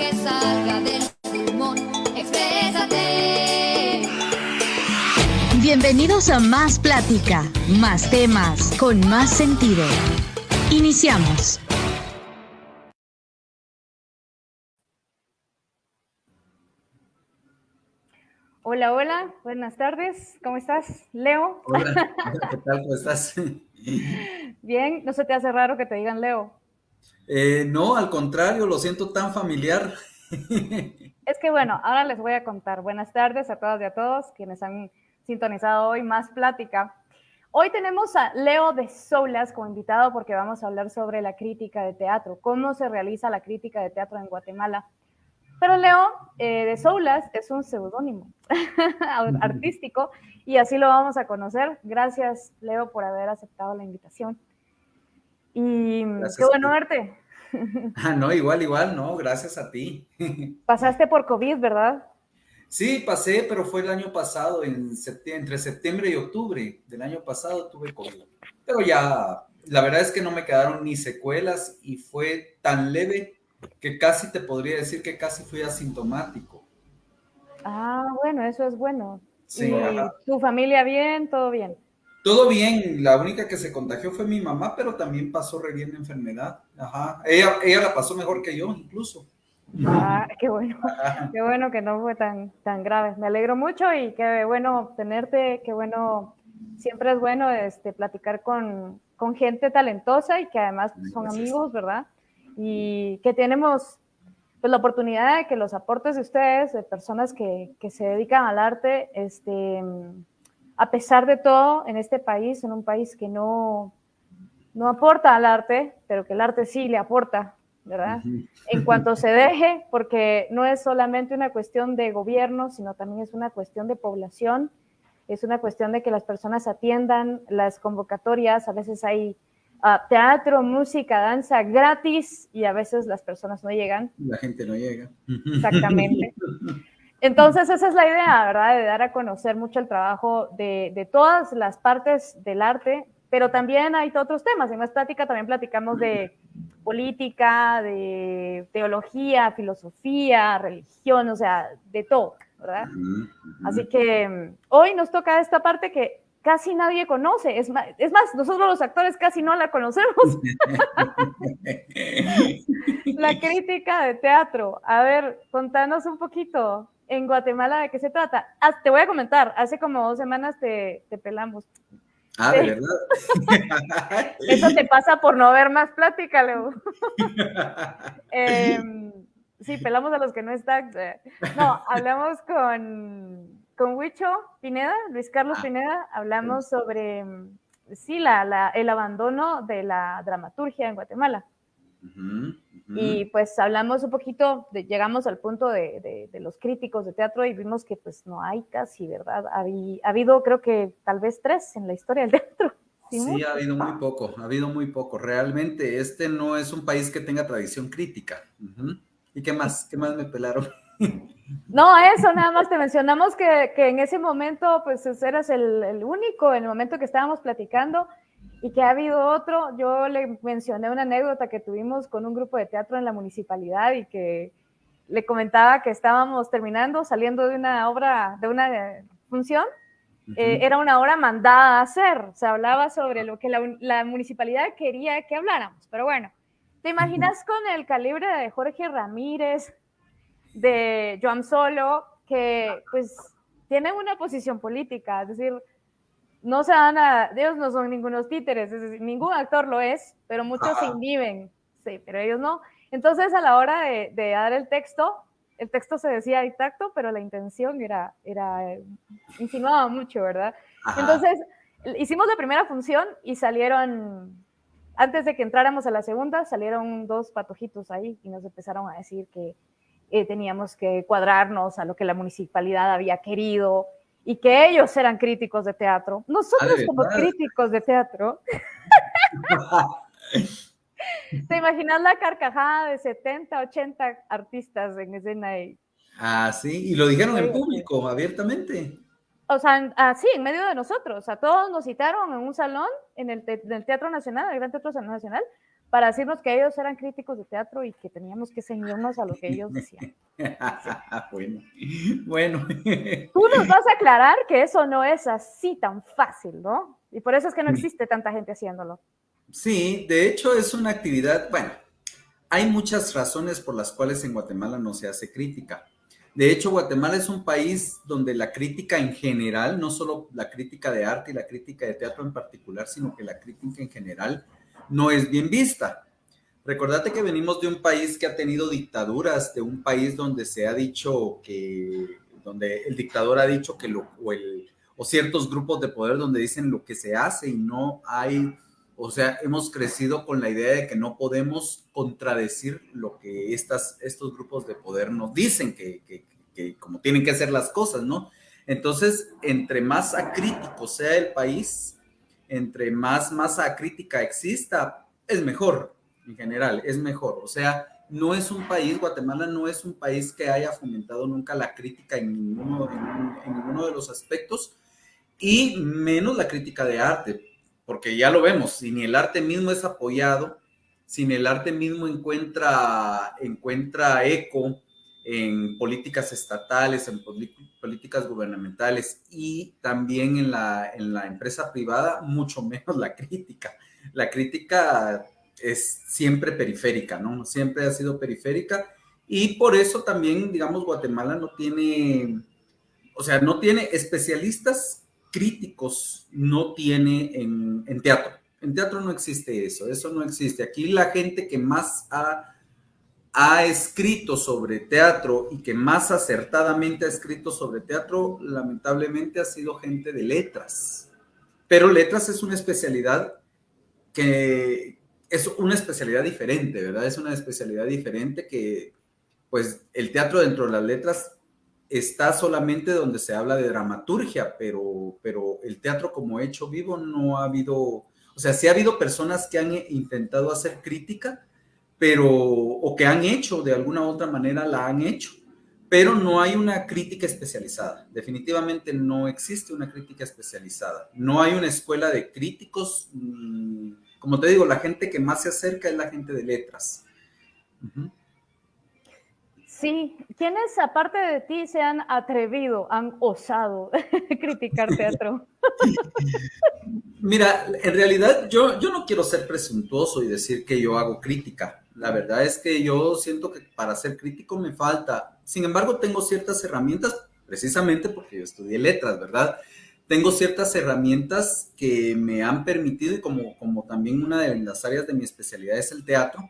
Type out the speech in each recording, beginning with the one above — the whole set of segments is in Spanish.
que salga del pulmón. Exprésate. Bienvenidos a Más Plática, más temas, con más sentido. Iniciamos. Hola, hola, buenas tardes, ¿cómo estás, Leo? Hola, ¿qué tal? ¿Cómo estás? Bien, ¿no se te hace raro que te digan Leo? No, al contrario, lo siento tan familiar. Es que bueno, ahora les voy a contar. Buenas tardes a todas y a todos quienes han sintonizado hoy Más Plática. Hoy tenemos a Leo de Soulas como invitado porque vamos a hablar sobre la crítica de teatro, cómo se realiza la crítica de teatro en Guatemala. Pero Leo de Soulas es un seudónimo artístico y así lo vamos a conocer. Gracias, Leo, por haber aceptado la invitación. Y Gracias qué bueno verte. No, igual, no, gracias a ti. Pasaste por COVID, ¿verdad? Sí, pasé, pero fue el año pasado, entre septiembre y octubre del año pasado tuve COVID. Pero ya, la verdad es que no me quedaron ni secuelas y fue tan leve que casi te podría decir que casi fui asintomático. Ah, bueno, eso es bueno. Sí, ¿Y ajá. tu familia bien? ¿Todo bien? Todo bien, la única que se contagió fue mi mamá, pero también pasó re bien la enfermedad. Ajá. Ella la pasó mejor que yo, incluso. Ah, qué bueno. Ajá. Qué bueno que no fue tan grave. Me alegro mucho y qué bueno tenerte, qué bueno. Siempre es bueno platicar con gente talentosa y que además son Gracias. amigos, ¿verdad? Y que tenemos pues, la oportunidad de que los aportes de ustedes, de personas que se dedican al arte, a pesar de todo, en este país, en un país que no aporta al arte, pero que el arte sí le aporta, ¿verdad? Uh-huh. En cuanto se deje, porque no es solamente una cuestión de gobierno, sino también es una cuestión de población, es una cuestión de que las personas atiendan las convocatorias, a veces hay teatro, música, danza gratis y a veces las personas no llegan. La gente no llega. Exactamente. Entonces esa es la idea, ¿verdad? De dar a conocer mucho el trabajo de todas las partes del arte, pero también hay otros temas. En Más Plática también platicamos de política, de teología, filosofía, religión, o sea, de todo, ¿verdad? Así que hoy nos toca esta parte que casi nadie conoce. Es más, nosotros los actores casi no la conocemos. La crítica de teatro. A ver, contanos un poquito en Guatemala de qué se trata. Te voy a comentar, hace como 2 semanas te pelamos. Ah, ¿de verdad? Eso te pasa por no ver Más Plática, Leo. Sí, pelamos a los que no están. No, hablamos con Huicho Pineda, Luis Carlos Pineda, hablamos sobre sí, el abandono de la dramaturgia en Guatemala. Y pues hablamos un poquito, llegamos al punto de los críticos de teatro y vimos que pues no hay casi, ¿verdad? Ha habido creo que tal vez 3 en la historia del teatro. Sí, ha habido muy poco. Realmente este no es un país que tenga tradición crítica. ¿Y qué más? ¿Qué más me pelaron? No, eso, nada más te mencionamos que en ese momento pues eras el único, en el momento que estábamos platicando y que ha habido otro. Yo le mencioné una anécdota que tuvimos con un grupo de teatro en la municipalidad y que le comentaba que estábamos saliendo de una obra, de una función. Era una obra mandada a hacer, se hablaba sobre lo que la municipalidad quería que habláramos, pero bueno, ¿te imaginas con el calibre de Jorge Ramírez, de Joan Solo, que pues tienen una posición política, es decir, no se dan ellos no son ningunos títeres, es decir, ningún actor lo es, pero muchos se inhiben, sí, pero ellos no. Entonces a la hora de dar el texto se decía intacto, pero la intención era insinuaba mucho, ¿verdad? Ajá. Entonces hicimos la primera función y salieron, antes de que entráramos a la segunda, salieron 2 patojitos ahí y nos empezaron a decir que teníamos que cuadrarnos a lo que la municipalidad había querido y que ellos eran críticos de teatro. Nosotros como críticos de teatro, ¿te imaginas la carcajada de 70, 80 artistas en escena ahí? Sí, y lo dijeron en público, abiertamente. O sea, así, en medio de nosotros. A todos nos citaron en un salón, en el Teatro Nacional, el Gran Teatro Nacional, para decirnos que ellos eran críticos de teatro y que teníamos que ceñirnos a lo que ellos decían. Bueno. Tú nos vas a aclarar que eso no es así tan fácil, ¿no? Y por eso es que no existe tanta gente haciéndolo. Sí, de hecho es una actividad, bueno, hay muchas razones por las cuales en Guatemala no se hace crítica. De hecho, Guatemala es un país donde la crítica en general, no solo la crítica de arte y la crítica de teatro en particular, sino que la crítica en general no es bien vista. Recordate que venimos de un país que ha tenido dictaduras, de un país donde se ha dicho que, donde el dictador ha dicho que o ciertos grupos de poder donde dicen lo que se hace y no hay, o sea, hemos crecido con la idea de que no podemos contradecir lo que estos grupos de poder nos dicen que como tienen que hacer las cosas, ¿no? Entonces, entre más acrítico sea el país, entre más masa crítica exista, es mejor, en general, es mejor. O sea, no es un país, Guatemala no es un país que haya fomentado nunca la crítica en ninguno de los aspectos, y menos la crítica de arte, porque ya lo vemos, si ni el arte mismo es apoyado, si ni el arte mismo encuentra eco en políticas estatales, en políticas gubernamentales y también en la empresa privada, mucho menos la crítica. La crítica es siempre periférica, ¿no? Siempre ha sido periférica, y por eso también, digamos, Guatemala no tiene especialistas críticos, no tiene en teatro. En teatro no existe eso no existe. Aquí la gente que más ha escrito sobre teatro y que más acertadamente ha escrito sobre teatro, lamentablemente ha sido gente de letras. Pero letras es una especialidad que es una especialidad diferente, ¿verdad? Es una especialidad diferente que, pues, el teatro dentro de las letras está solamente donde se habla de dramaturgia, pero el teatro como hecho vivo no ha habido, o sea, sí ha habido personas que han intentado hacer crítica, o que han hecho, de alguna u otra manera la han hecho, pero no hay una crítica especializada. Definitivamente no existe una crítica especializada. No hay una escuela de críticos. Como te digo, la gente que más se acerca es la gente de letras. Uh-huh. Sí, ¿quiénes aparte de ti se han atrevido, han osado criticar teatro? Mira, en realidad yo no quiero ser presuntuoso y decir que yo hago crítica. La verdad es que yo siento que para ser crítico me falta. Sin embargo, tengo ciertas herramientas, precisamente porque yo estudié letras, ¿verdad? Tengo ciertas herramientas que me han permitido, y como también una de las áreas de mi especialidad es el teatro,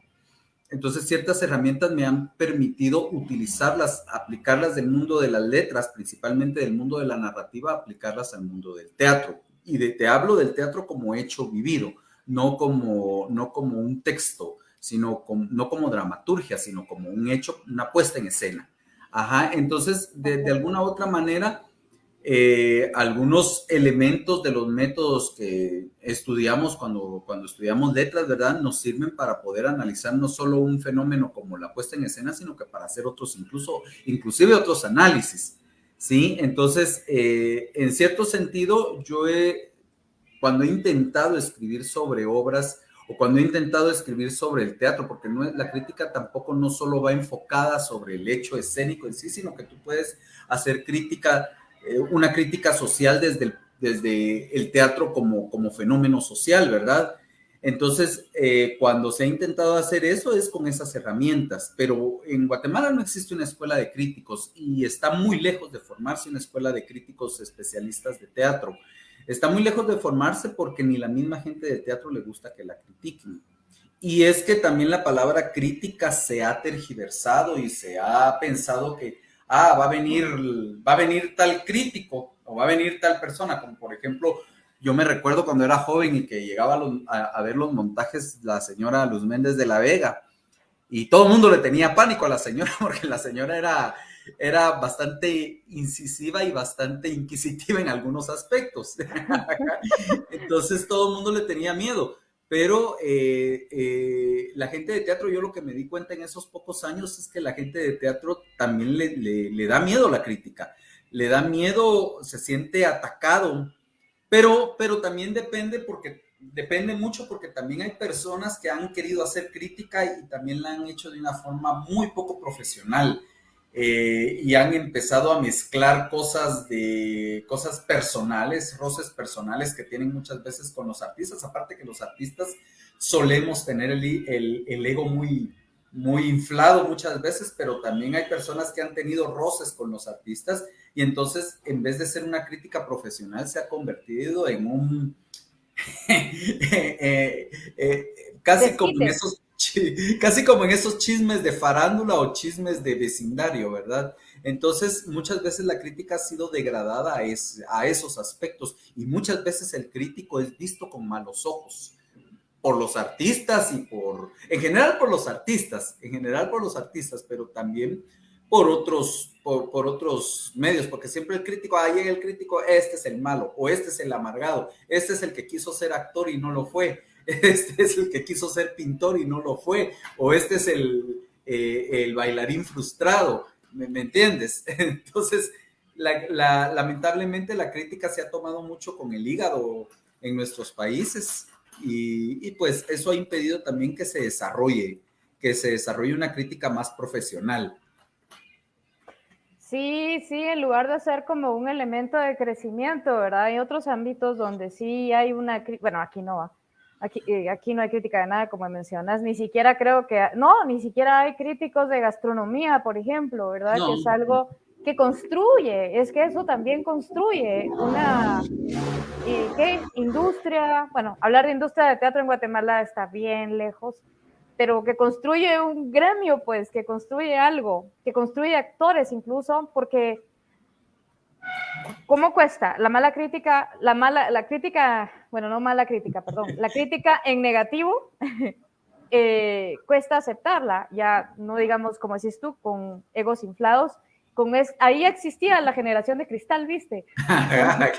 entonces ciertas herramientas me han permitido utilizarlas, aplicarlas del mundo de las letras, principalmente del mundo de la narrativa, aplicarlas al mundo del teatro. Y te hablo del teatro como hecho vivido, no como un texto, no como dramaturgia, sino como un hecho, una puesta en escena. Ajá, entonces de alguna u otra manera, algunos elementos de los métodos que estudiamos cuando estudiamos letras, ¿verdad?, nos sirven para poder analizar no solo un fenómeno como la puesta en escena, sino que para hacer otros, inclusive otros análisis, ¿sí? Entonces, en cierto sentido, cuando he intentado escribir sobre obras o cuando he intentado escribir sobre el teatro, porque la crítica tampoco no solo va enfocada sobre el hecho escénico en sí, sino que tú puedes hacer una crítica social desde el teatro como fenómeno social, ¿verdad? Entonces, cuando se ha intentado hacer eso es con esas herramientas, pero en Guatemala no existe una escuela de críticos y está muy lejos de formarse una escuela de críticos especialistas de teatro. Está muy lejos de formarse porque ni la misma gente de teatro le gusta que la critiquen. Y es que también la palabra crítica se ha tergiversado y se ha pensado que va a venir tal crítico o va a venir tal persona, como por ejemplo, yo me recuerdo cuando era joven y que llegaba a ver los montajes la señora Luz Méndez de la Vega y todo el mundo le tenía pánico a la señora porque la señora era bastante incisiva y bastante inquisitiva en algunos aspectos. Entonces todo el mundo le tenía miedo. Pero la gente de teatro, yo lo que me di cuenta en esos pocos años es que la gente de teatro también le da miedo la crítica, le da miedo, se siente atacado, pero también depende porque depende mucho porque también hay personas que han querido hacer crítica y también la han hecho de una forma muy poco profesional. Y han empezado a mezclar cosas personales, roces personales que tienen muchas veces con los artistas. Aparte que los artistas solemos tener el ego muy inflado muchas veces, pero también hay personas que han tenido roces con los artistas y entonces en vez de ser una crítica profesional se ha convertido en un casi como en casi como en esos chismes de farándula o chismes de vecindario, ¿verdad? Entonces, muchas veces la crítica ha sido degradada a esos aspectos y muchas veces el crítico es visto con malos ojos por los artistas en general por los artistas, pero también por otros medios, porque siempre el crítico, llega el crítico, este es el malo, o este es el amargado, este es el que quiso ser actor y no lo fue, este es el que quiso ser pintor y no lo fue, o este es el bailarín frustrado, ¿me entiendes? Entonces, lamentablemente la crítica se ha tomado mucho con el hígado en nuestros países y pues eso ha impedido también que se desarrolle una crítica más profesional. Sí, sí, en lugar de ser como un elemento de crecimiento, ¿verdad? Hay otros ámbitos donde sí hay bueno, aquí no, aquí no hay crítica de nada, como mencionas, ni siquiera creo que, no, ni siquiera hay críticos de gastronomía, por ejemplo, ¿verdad? No. Que es algo que construye, es que eso también construye una ¿qué? Industria, bueno, hablar de industria de teatro en Guatemala está bien lejos, pero que construye un gremio, pues, que construye algo, que construye actores incluso, porque ¿cómo cuesta? La crítica en negativo, cuesta aceptarla, ya no digamos, como decís tú, con egos inflados, ahí existía la generación de cristal, ¿viste?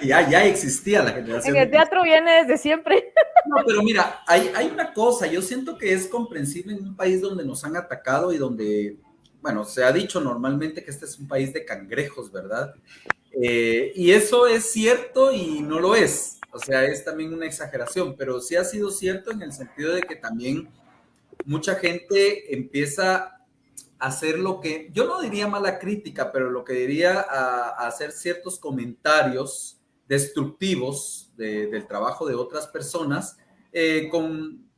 ya existía la generación. En el teatro viene desde siempre. No, pero mira, hay una cosa, yo siento que es comprensible en un país donde nos han atacado y donde, bueno, se ha dicho normalmente que este es un país de cangrejos, ¿verdad? Y eso es cierto y no lo es, o sea, es también una exageración, pero sí ha sido cierto en el sentido de que también mucha gente empieza hacer lo que, yo no diría mala crítica, pero lo que diría a hacer ciertos comentarios destructivos del trabajo de otras personas con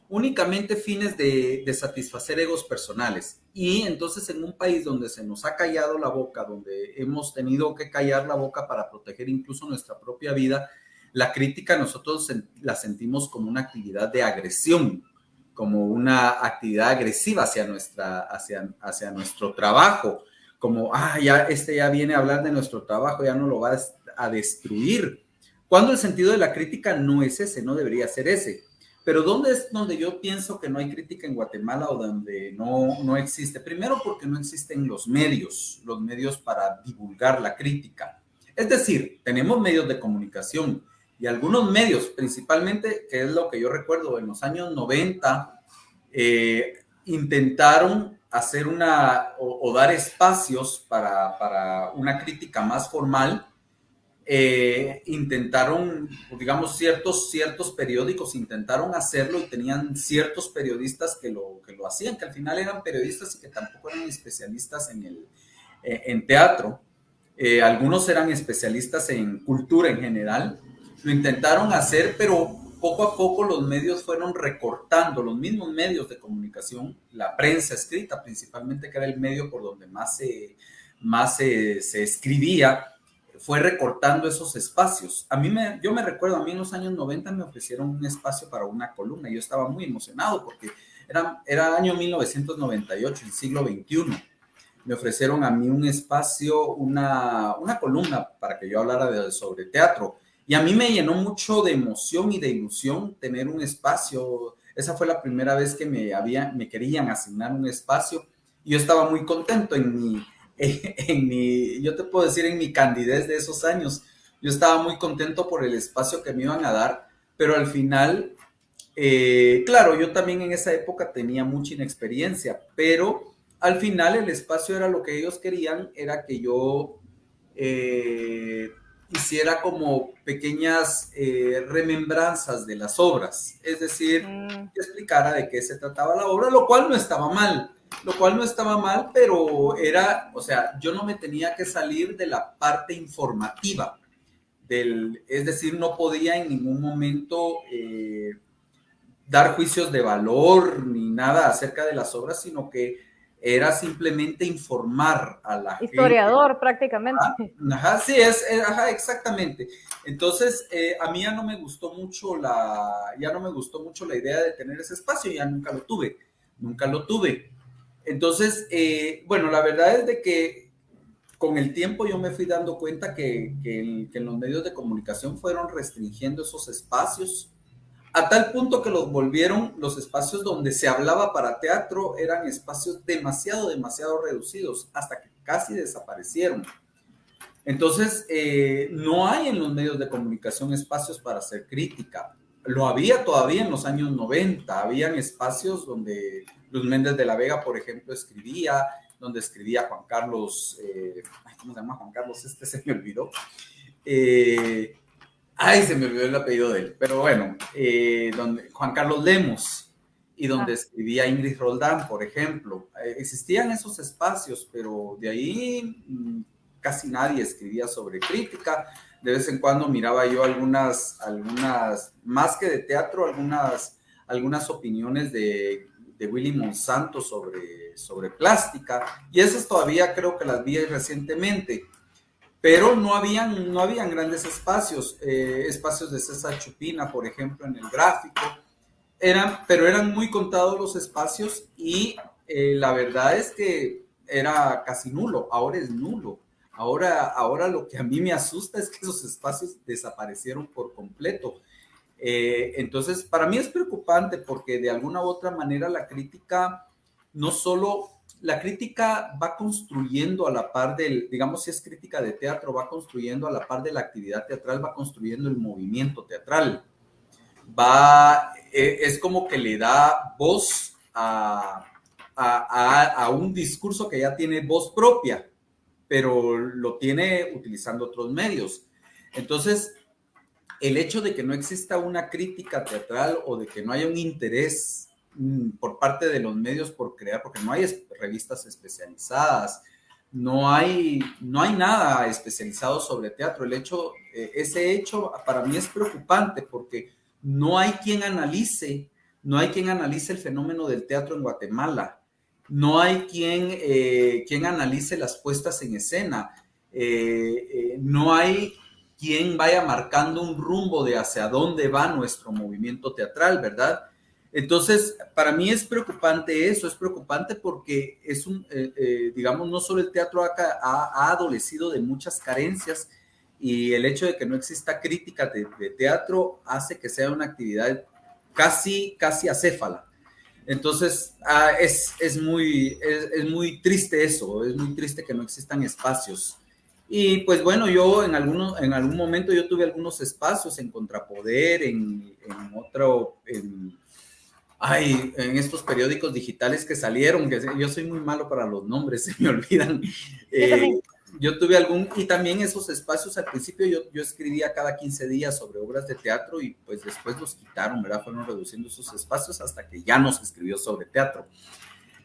únicamente fines de satisfacer egos personales. Y entonces en un país donde se nos ha callado la boca, donde hemos tenido que callar la boca para proteger incluso nuestra propia vida, la crítica nosotros la sentimos como una actividad de agresión, como una actividad agresiva hacia nuestro trabajo, como, ya viene a hablar de nuestro trabajo, ya no lo va a destruir. Cuando el sentido de la crítica no es ese, no debería ser ese. Pero ¿dónde es donde yo pienso que no hay crítica en Guatemala o donde no existe? Primero porque no existen los medios para divulgar la crítica. Es decir, tenemos medios de comunicación, y algunos medios, principalmente, que es lo que yo recuerdo, en los años 90, intentaron hacer o dar espacios para una crítica más formal. Intentaron, digamos, ciertos periódicos intentaron hacerlo y tenían ciertos periodistas que lo hacían, que al final eran periodistas y que tampoco eran especialistas en teatro. Algunos eran especialistas en cultura en general. Lo intentaron hacer, pero poco a poco los medios fueron recortando, los mismos medios de comunicación, la prensa escrita principalmente, que era el medio por donde más se escribía, fue recortando esos espacios. Yo me recuerdo, a mí en los años 90 me ofrecieron un espacio para una columna. Yo estaba muy emocionado porque era año 1998, el siglo XXI. Me ofrecieron a mí un espacio, una columna para que yo hablara sobre teatro. Y a mí me llenó mucho de emoción y de ilusión tener un espacio. Esa fue la primera vez que me querían asignar un espacio. Y yo estaba muy contento yo te puedo decir, en mi candidez de esos años, yo estaba muy contento por el espacio que me iban a dar, pero al final, claro, yo también en esa época tenía mucha inexperiencia, pero al final el espacio era lo que ellos querían, era que yo hiciera como pequeñas remembranzas de las obras, es decir, que explicara de qué se trataba la obra, lo cual no estaba mal, pero era, o sea, yo no me tenía que salir de la parte informativa, es decir, no podía en ningún momento dar juicios de valor ni nada acerca de las obras, sino que era simplemente informar a la historiador gente. prácticamente. Ajá, sí, ajá, exactamente. Entonces, a mí ya no me gustó mucho la idea de tener ese espacio, ya nunca lo tuve. Entonces, bueno, la verdad es de que con el tiempo yo me fui dando cuenta que en los medios de comunicación fueron restringiendo esos espacios a tal punto que los volvieron los espacios donde se hablaba para teatro, eran espacios demasiado reducidos, hasta que casi desaparecieron. Entonces, no hay en los medios de comunicación espacios para hacer crítica. Lo había todavía en los años 90, habían espacios donde Luz Méndez de la Vega, por ejemplo, donde escribía Juan Carlos, ¿cómo se llama Juan Carlos? Se me olvidó. Se me olvidó el apellido de él, pero bueno, donde Juan Carlos Lemos y donde escribía Ingrid Roldán, por ejemplo. Existían esos espacios, pero de ahí casi nadie escribía sobre crítica. De vez en cuando miraba yo algunas más que de teatro, algunas opiniones de Willy Monsanto sobre plástica, y esas todavía creo que las vi recientemente. Pero no habían grandes espacios de César Chupina, por ejemplo, en el gráfico, pero eran muy contados los espacios y la verdad es que era casi nulo, ahora es nulo. Ahora lo que a mí me asusta es que esos espacios desaparecieron por completo. Entonces, para mí es preocupante porque de alguna u otra manera la crítica va construyendo a la par digamos, si es crítica de teatro, va construyendo a la par de la actividad teatral, va construyendo el movimiento teatral. Es como que le da voz a un discurso que ya tiene voz propia, pero lo tiene utilizando otros medios. Entonces, el hecho de que no exista una crítica teatral o de que no haya un interés por parte de los medios por crear, porque no hay revistas especializadas, no hay nada especializado sobre teatro. Ese hecho para mí es preocupante porque no hay quien analice el fenómeno del teatro en Guatemala, no hay quien analice las puestas en escena, no hay quien vaya marcando un rumbo de hacia dónde va nuestro movimiento teatral, ¿verdad? Entonces, para mí es preocupante eso, es preocupante porque digamos, no solo el teatro ha adolecido de muchas carencias y el hecho de que no exista crítica de teatro hace que sea una actividad casi acéfala. Entonces, es muy triste eso, es muy triste que no existan espacios. Y pues bueno, yo en algún momento yo tuve algunos espacios en Contrapoder, en estos periódicos digitales que salieron, que yo soy muy malo para los nombres, se me olvidan. Yo tuve y también esos espacios al principio yo escribía cada 15 días sobre obras de teatro y pues después los quitaron, ¿verdad? Fueron reduciendo esos espacios hasta que ya no se escribió sobre teatro.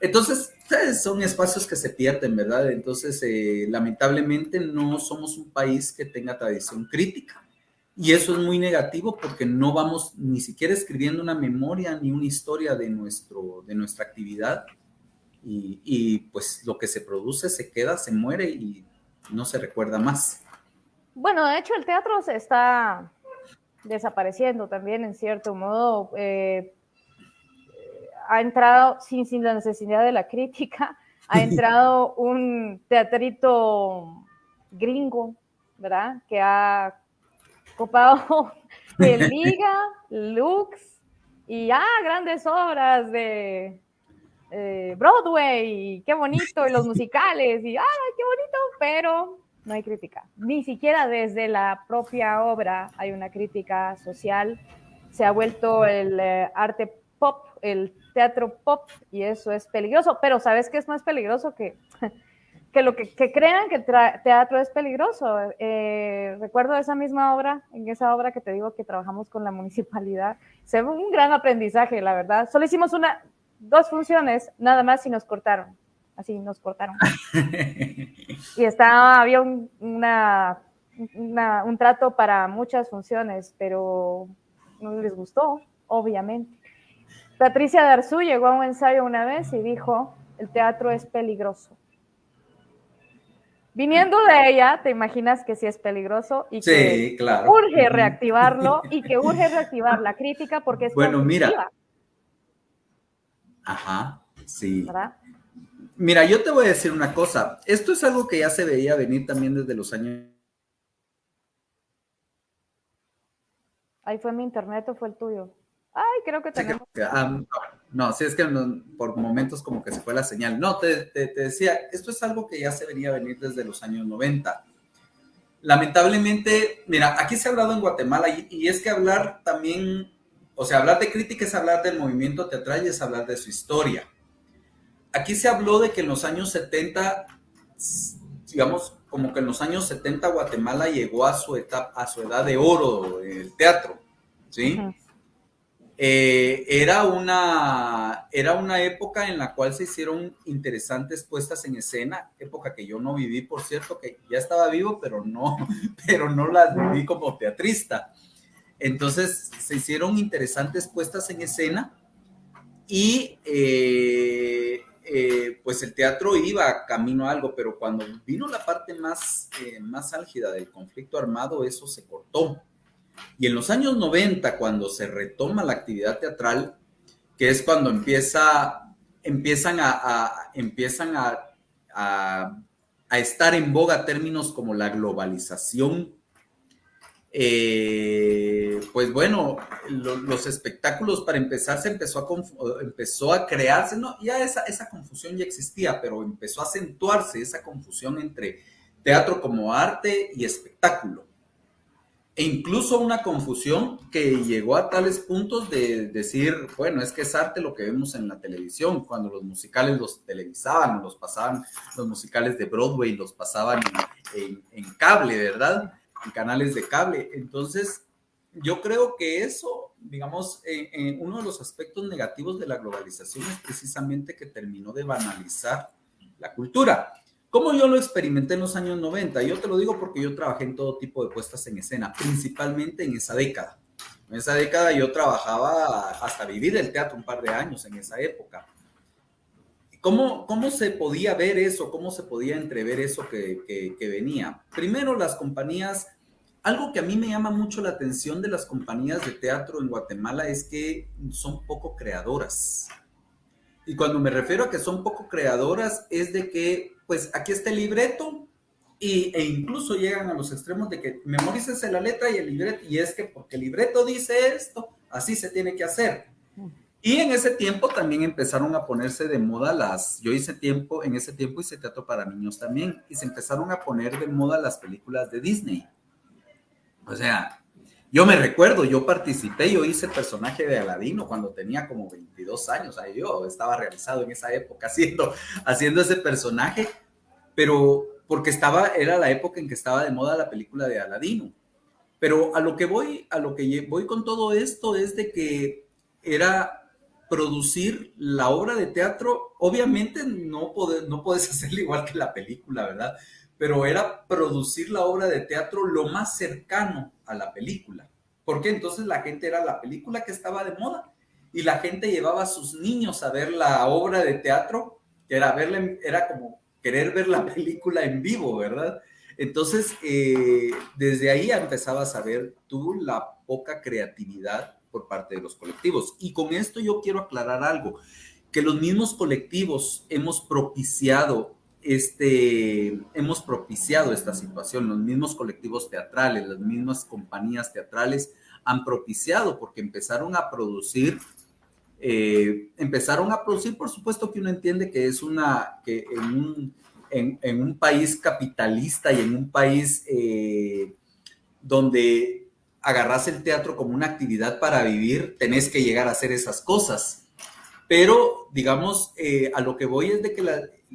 Entonces, son espacios que se pierden, ¿verdad? Entonces, lamentablemente no somos un país que tenga tradición crítica. Y eso es muy negativo porque no vamos ni siquiera escribiendo una memoria ni una historia de nuestra actividad. Y pues lo que se produce se queda, se muere y no se recuerda más. Bueno, de hecho el teatro se está desapareciendo también en cierto modo. Ha entrado sin la necesidad de la crítica, ha entrado un teatrito gringo, ¿verdad? Que ha copado el Liga, Lux y grandes obras de Broadway, y qué bonito, y los musicales, y qué bonito, pero no hay crítica. Ni siquiera desde la propia obra hay una crítica social. Se ha vuelto el arte pop, el teatro pop, y eso es peligroso. Pero ¿sabes qué es más peligroso? Que que crean que el teatro es peligroso. Recuerdo esa misma obra, en esa obra que te digo que trabajamos con la municipalidad, fue un gran aprendizaje, la verdad. Solo hicimos 2 funciones, nada más, y nos cortaron. Así, nos cortaron. Y había un trato para muchas funciones, pero no les gustó, obviamente. Patricia Darzú llegó a un ensayo una vez y dijo, el teatro es peligroso. Viniendo de ella, te imaginas que sí es peligroso y que claro. urge reactivarlo y que urge reactivar la crítica porque es mira. Ajá, sí. ¿Verdad? Mira, yo te voy a decir una cosa. Esto es algo que ya se veía venir también desde los años. Ahí fue mi internet o fue el tuyo. Ay, creo que tenemos. No, sí, es que por momentos como que se fue la señal. No, te decía, esto es algo que ya se venía a venir desde los años 90. Lamentablemente, mira, aquí se ha hablado en Guatemala y es que hablar también, o sea, hablar de crítica es hablar del movimiento teatral y es hablar de su historia. Aquí se habló de que en los años 70, digamos, como que en los años 70 Guatemala llegó a su edad de oro del teatro, ¿sí? Uh-huh. Era una época en la cual se hicieron interesantes puestas en escena, época que yo no viví, por cierto, que ya estaba vivo, pero no las viví como teatrista. Entonces se hicieron interesantes puestas en escena y pues el teatro iba camino a algo, pero cuando vino la parte más álgida del conflicto armado, eso se cortó. Y en los años 90, cuando se retoma la actividad teatral, que es cuando empiezan a estar en boga términos como la globalización, pues bueno, los espectáculos, para empezar, empezó a crearse, no, ya esa confusión ya existía, pero empezó a acentuarse esa confusión entre teatro como arte y espectáculo. E incluso una confusión que llegó a tales puntos de decir, bueno, es que es arte lo que vemos en la televisión, cuando los musicales los televisaban, los pasaban, los musicales de Broadway los pasaban en cable, ¿verdad? En canales de cable. Entonces, yo creo que eso, digamos, uno de los aspectos negativos de la globalización es precisamente que terminó de banalizar la cultura. ¿Cómo yo lo experimenté en los años 90? Yo te lo digo porque yo trabajé en todo tipo de puestas en escena, principalmente en esa década. En esa década yo trabajaba hasta vivir el teatro un par de años en esa época. ¿Cómo se podía ver eso? ¿Cómo se podía entrever eso que venía? Primero, las compañías, algo que a mí me llama mucho la atención de las compañías de teatro en Guatemala es que son poco creadoras. Y cuando me refiero a que son poco creadoras es de que, pues, aquí está el libreto e incluso llegan a los extremos de que memorícese la letra y el libreto, y es que porque el libreto dice esto, así se tiene que hacer. Y en ese tiempo también empezaron a ponerse de moda en ese tiempo hice teatro para niños también, y se empezaron a poner de moda las películas de Disney. O sea, yo me recuerdo, yo hice el personaje de Aladino cuando tenía como 22 años, ahí yo estaba realizado en esa época haciendo ese personaje, pero porque era la época en que estaba de moda la película de Aladino. Pero a lo que voy con todo esto es de que era producir la obra de teatro, obviamente no puedes hacerla igual que la película, ¿verdad? Pero era producir la obra de teatro lo más cercano a la película. Porque entonces la gente era la película que estaba de moda y la gente llevaba a sus niños a ver la obra de teatro, que era como querer ver la película en vivo, ¿verdad? Entonces, desde ahí empezabas a ver tú la poca creatividad por parte de los colectivos. Y con esto yo quiero aclarar algo, que los mismos colectivos hemos propiciado esta situación, los mismos colectivos teatrales, las mismas compañías teatrales han propiciado, porque empezaron a producir, por supuesto que uno entiende que es que en un país capitalista y en un país donde agarras el teatro como una actividad para vivir, tenés que llegar a hacer esas cosas. Pero, digamos, a lo que voy es de que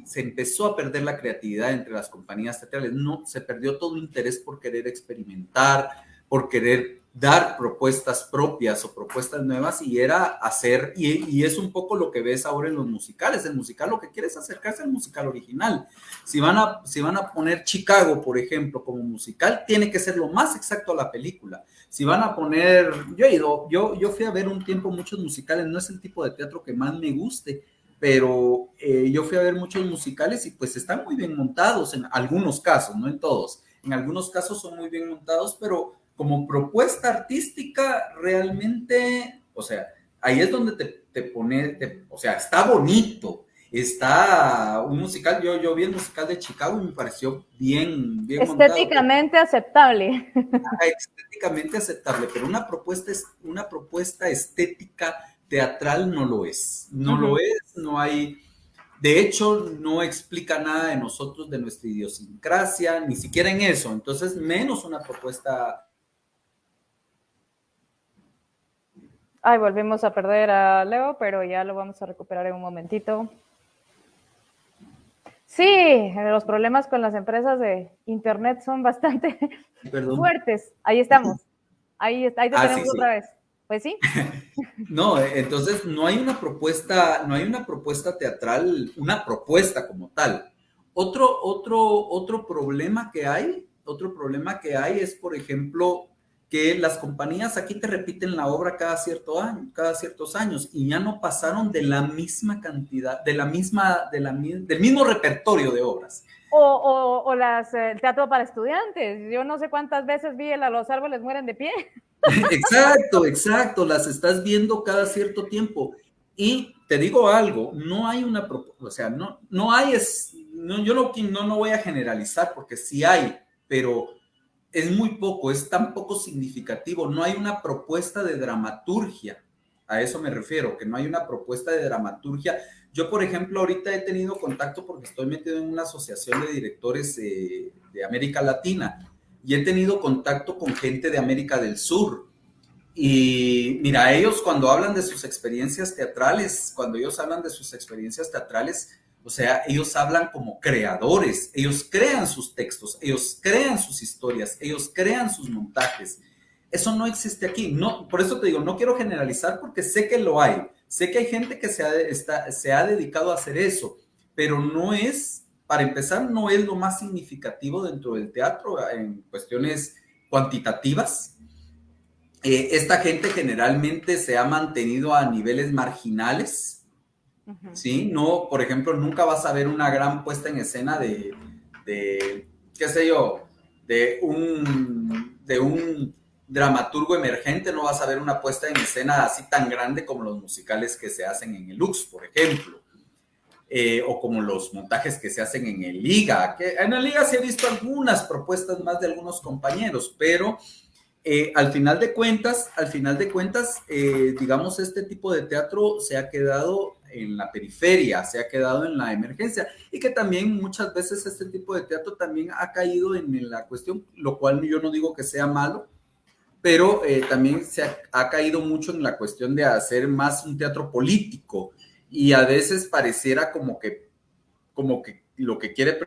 se empezó a perder la creatividad entre las compañías teatrales. No, se perdió todo interés por querer experimentar, por querer dar propuestas propias o propuestas nuevas, y era hacer, y es un poco lo que ves ahora en los musicales. El musical lo que quiere es acercarse al musical original. Si van a poner Chicago, por ejemplo, como musical, tiene que ser lo más exacto a la película. Si van a poner, yo fui a ver un tiempo muchos musicales, no es el tipo de teatro que más me guste, pero yo fui a ver muchos musicales y pues están muy bien montados en algunos casos, no en todos. En algunos casos son muy bien montados, pero como propuesta artística realmente, o sea, ahí es donde te pone, o sea, está bonito, está un musical, yo vi el musical de Chicago y me pareció bien montado. Estéticamente aceptable. Estéticamente aceptable, pero una propuesta estética teatral no lo es, lo es, no hay, de hecho no explica nada de nosotros, de nuestra idiosincrasia, ni siquiera en eso, entonces menos una propuesta. Ay, volvimos a perder a Leo, pero ya lo vamos a recuperar en un momentito. Sí, los problemas con las empresas de internet son bastante fuertes. Ahí estamos. Ahí te tenemos otra vez. Pues sí. No, entonces no hay una propuesta teatral, una propuesta como tal. Otro problema que hay es, por ejemplo, que las compañías aquí te repiten la obra cada ciertos años, y ya no pasaron de la misma cantidad, del mismo repertorio de obras. O el teatro para estudiantes. Yo no sé cuántas veces vi Los árboles mueren de pie. Exacto, las estás viendo cada cierto tiempo. Y te digo algo, no hay una propuesta, o sea, yo no voy a generalizar porque sí hay, pero es muy poco, es tan poco significativo, no hay una propuesta de dramaturgia, a eso me refiero, que no hay una propuesta de dramaturgia. Yo, por ejemplo, ahorita he tenido contacto porque estoy metido en una asociación de directores de América Latina, y he tenido contacto con gente de América del Sur. Y mira, ellos cuando hablan de sus experiencias teatrales, o sea, ellos hablan como creadores, ellos crean sus textos, ellos crean sus historias, ellos crean sus montajes. Eso no existe aquí. No, por eso te digo, no quiero generalizar porque sé que lo hay. Sé que hay gente que se ha dedicado a hacer eso, pero no es, para empezar, no es lo más significativo dentro del teatro en cuestiones cuantitativas. Esta gente generalmente se ha mantenido a niveles marginales, ¿sí? No, por ejemplo, nunca vas a ver una gran puesta en escena de qué sé yo, de un dramaturgo emergente, no vas a ver una puesta en escena así tan grande como los musicales que se hacen en el Lux, por ejemplo. O como los montajes que se hacen en el Liga, que en el Liga sí he visto algunas propuestas más de algunos compañeros, pero al final de cuentas, digamos, este tipo de teatro se ha quedado en la periferia, se ha quedado en la emergencia, y que también muchas veces este tipo de teatro también ha caído en la cuestión, lo cual yo no digo que sea malo, pero también ha caído mucho en la cuestión de hacer más un teatro político, y a veces pareciera como que lo que quiere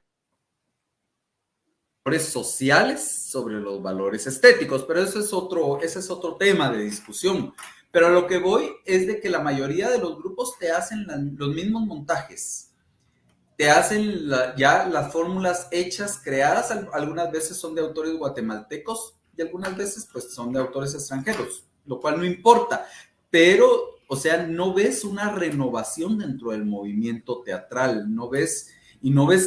sociales sobre los valores estéticos, pero ese es otro tema de discusión. Pero a lo que voy es de que la mayoría de los grupos te hacen los mismos montajes, te hacen ya las fórmulas hechas, creadas, algunas veces son de autores guatemaltecos y algunas veces pues son de autores extranjeros, lo cual no importa, pero, o sea, no ves una renovación dentro del movimiento teatral, no ves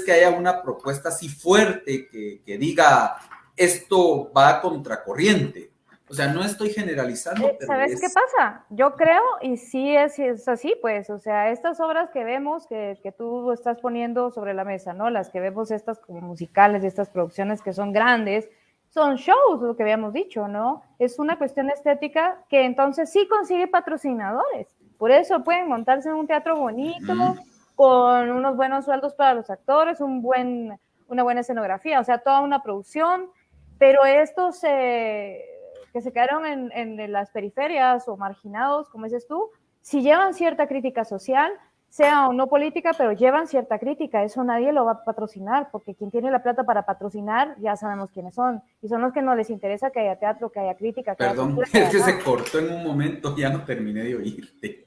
que haya una propuesta así fuerte que diga esto va a contracorriente. O sea, no estoy generalizando, pero ¿sabes qué pasa? Yo creo, y sí es así, pues, o sea, estas obras que vemos, que tú estás poniendo sobre la mesa, ¿no? Las que vemos estas como musicales, estas producciones que son grandes, son shows, lo que habíamos dicho, ¿no? Es una cuestión estética que entonces sí consigue patrocinadores. Por eso pueden montarse en un teatro bonito, con unos buenos sueldos para los actores, una buena escenografía, o sea, toda una producción, pero estos que se quedaron en las periferias o marginados, como dices tú, si llevan cierta crítica social, sea o no política, pero llevan cierta crítica. Eso nadie lo va a patrocinar, porque quien tiene la plata para patrocinar, ya sabemos quiénes son. Y son los que no les interesa que haya teatro, que haya crítica, que haya Perdón, cultura. es que se cortó en un momento, ya no terminé de oírte.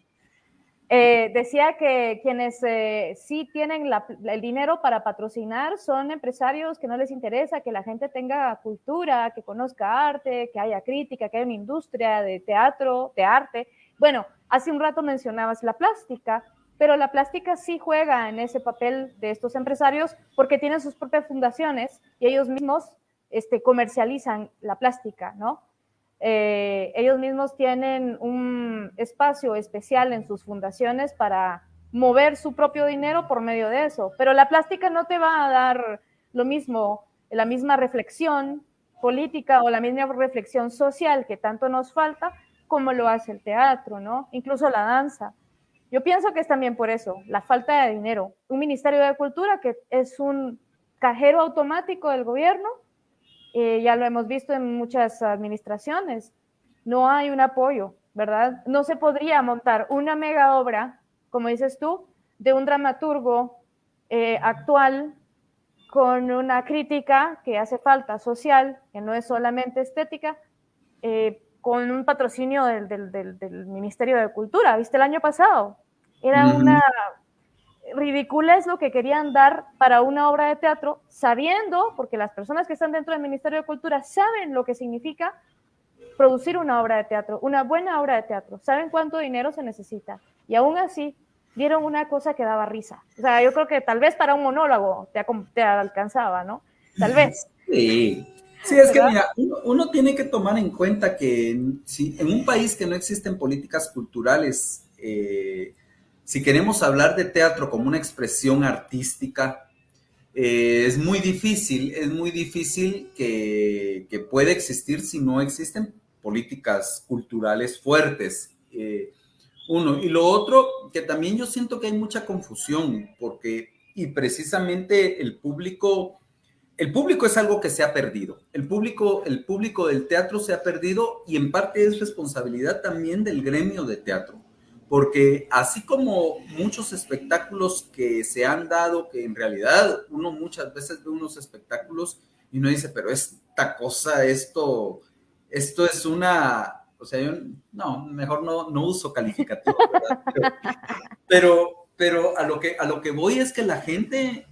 Decía que quienes sí tienen el dinero para patrocinar son empresarios que no les interesa que la gente tenga cultura, que conozca arte, que haya crítica, que haya una industria de teatro, de arte. Bueno, hace un rato mencionabas la plástica, pero la plástica sí juega en ese papel de estos empresarios porque tienen sus propias fundaciones y ellos mismos comercializan la plástica, ¿no? Ellos mismos tienen un espacio especial en sus fundaciones para mover su propio dinero por medio de eso, pero la plástica no te va a dar lo mismo, la misma reflexión política o la misma reflexión social que tanto nos falta como lo hace el teatro, ¿no? Incluso la danza. Yo pienso que es también por eso, la falta de dinero. Un Ministerio de Cultura que es un cajero automático del gobierno, ya lo hemos visto en muchas administraciones, no hay un apoyo, ¿verdad? No se podría montar una mega obra, como dices tú, de un dramaturgo actual con una crítica que hace falta social, que no es solamente estética, con un patrocinio del Ministerio de Cultura. ¿Viste el año pasado? Era una ridícula es lo que querían dar para una obra de teatro, sabiendo, porque las personas que están dentro del Ministerio de Cultura saben lo que significa producir una obra de teatro, una buena obra de teatro, saben cuánto dinero se necesita, y aún así dieron una cosa que daba risa. O sea, yo creo que tal vez para un monólogo te alcanzaba, ¿no? Tal vez. Sí. Sí, es que mira, uno tiene que tomar en cuenta que si en un país que no existen políticas culturales, si queremos hablar de teatro como una expresión artística, es muy difícil que pueda existir si no existen políticas culturales fuertes. Uno. Y lo otro, que también yo siento que hay mucha confusión, y precisamente el público es algo que se ha perdido. El público del teatro se ha perdido y en parte es responsabilidad también del gremio de teatro. Porque así como muchos espectáculos que se han dado, que en realidad uno muchas veces ve unos espectáculos y uno dice, pero esta cosa, esto es una... O sea, yo mejor no uso calificativos, ¿verdad? Pero a lo que voy es que la gente,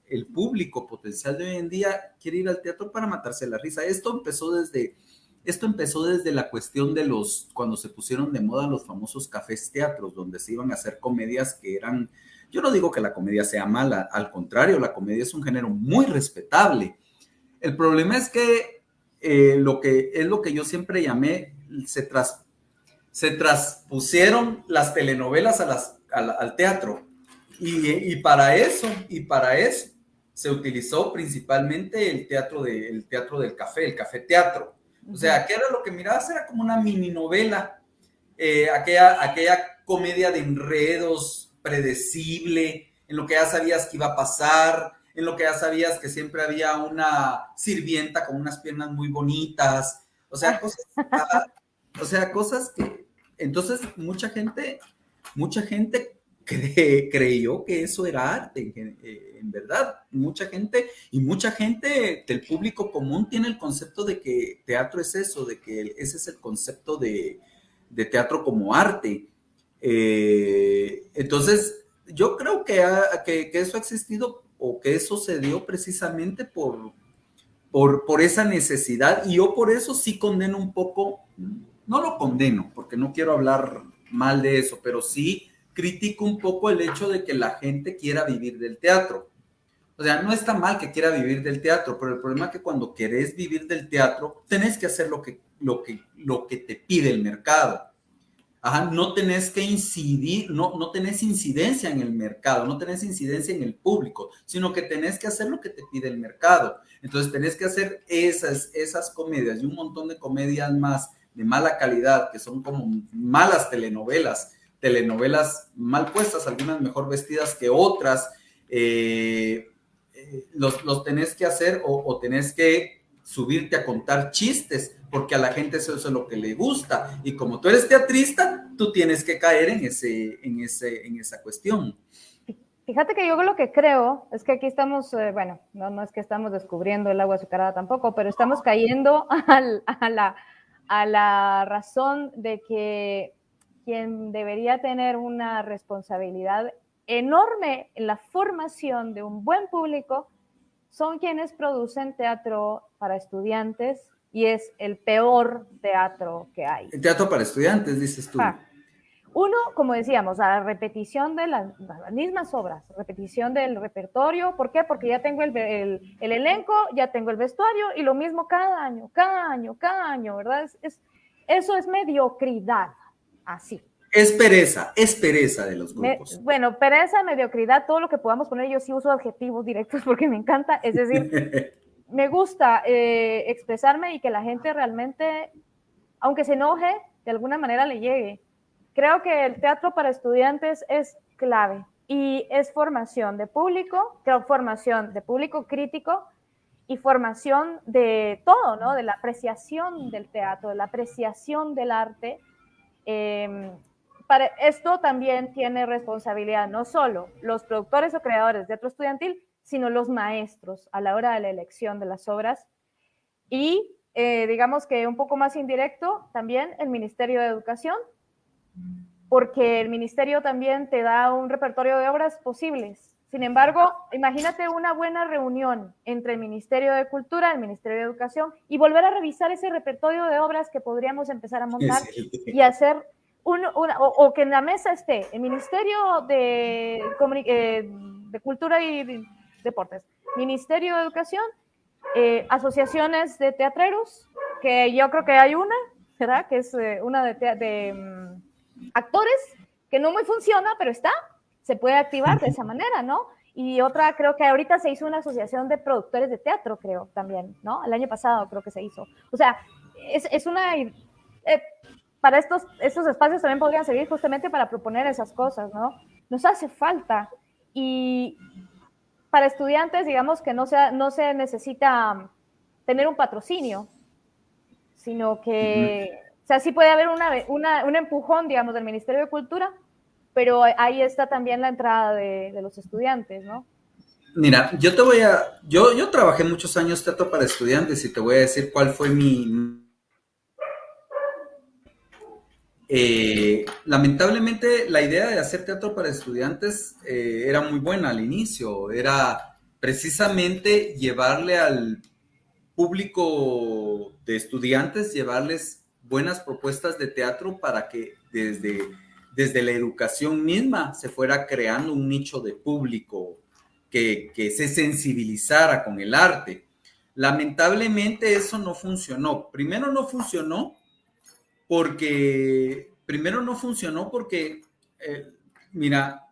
el público potencial de hoy en día quiere ir al teatro para matarse la risa. Esto empezó desde la cuestión de cuando se pusieron de moda los famosos cafés teatros, donde se iban a hacer comedias que eran, yo no digo que la comedia sea mala, al contrario, la comedia es un género muy respetable. El problema es que lo que yo siempre llamé, se traspusieron las telenovelas al teatro. Y para eso se utilizó principalmente el teatro del café, el café teatro. O sea, ¿qué era lo que mirabas? Era como una mini novela, aquella comedia de enredos predecible, en lo que ya sabías que iba a pasar, en lo que ya sabías que siempre había una sirvienta con unas piernas muy bonitas, o sea, cosas que... Entonces, mucha gente creyó que eso era arte, en verdad. Mucha gente del público común tiene el concepto de que teatro es eso, de que ese es el concepto de teatro como arte. Entonces, yo creo que eso ha existido o que eso se dio precisamente por esa necesidad, y yo por eso sí condeno un poco, no lo condeno, porque no quiero hablar mal de eso, pero sí critico un poco el hecho de que la gente quiera vivir del teatro. O sea, no está mal que quiera vivir del teatro, pero el problema es que cuando querés vivir del teatro, tenés que hacer lo que te pide el mercado. Ajá, no tenés que incidir, no tenés incidencia en el mercado, no tenés incidencia en el público, sino que tenés que hacer lo que te pide el mercado. Entonces tenés que hacer esas comedias y un montón de comedias más de mala calidad, que son como malas telenovelas mal puestas, algunas mejor vestidas que otras, los tenés que hacer o tenés que subirte a contar chistes, porque a la gente eso es lo que le gusta. Y como tú eres teatrista, tú tienes que caer en esa cuestión. Fíjate que yo lo que creo es que aquí estamos, bueno, no es que estamos descubriendo el agua azucarada tampoco, pero estamos cayendo a la razón de que quien debería tener una responsabilidad enorme en la formación de un buen público son quienes producen teatro para estudiantes, y es el peor teatro que hay. El teatro para estudiantes, dices tú. Uno, como decíamos, a la repetición de las mismas obras, repetición del repertorio. ¿Por qué? Porque ya tengo el elenco, ya tengo el vestuario, y lo mismo cada año, ¿verdad? Eso es mediocridad, así. Es pereza de los grupos. Bueno, pereza, mediocridad, todo lo que podamos poner. Yo sí uso adjetivos directos porque me encanta, es decir, me gusta expresarme y que la gente realmente, aunque se enoje, de alguna manera le llegue. Creo que el teatro para estudiantes es clave y es formación de público, formación de público crítico y formación de todo, ¿no? De la apreciación del teatro, de la apreciación del arte. Para esto también tiene responsabilidad no solo los productores o creadores de teatro estudiantil, sino los maestros a la hora de la elección de las obras. Y digamos que un poco más indirecto también el Ministerio de Educación, porque el ministerio también te da un repertorio de obras posibles. Sin embargo, imagínate una buena reunión entre el Ministerio de Cultura, el Ministerio de Educación, y volver a revisar ese repertorio de obras que podríamos empezar a montar y hacer o que en la mesa esté el Ministerio de Cultura y Deportes, Ministerio de Educación, asociaciones de teatreros, que yo creo que hay una, ¿verdad? Que es una de actores, que no muy funciona, pero se puede activar de esa manera, ¿no? Y otra, creo que ahorita se hizo una asociación de productores de teatro, creo, también, ¿no? El año pasado creo que se hizo. O sea, es una... para estos espacios también podrían servir justamente para proponer esas cosas, ¿no? Nos hace falta. Y para estudiantes, digamos que no se necesita tener un patrocinio, sino que... O sea, sí puede haber un empujón, digamos, del Ministerio de Cultura, pero ahí está también la entrada de los estudiantes, ¿no? Mira, yo trabajé muchos años teatro para estudiantes y te voy a decir cuál fue lamentablemente la idea de hacer teatro para estudiantes era muy buena al inicio, era precisamente llevarle al público de estudiantes, llevarles buenas propuestas de teatro para que desde la educación misma se fuera creando un nicho de público que se sensibilizara con el arte. Lamentablemente eso no funcionó. Primero no funcionó porque mira,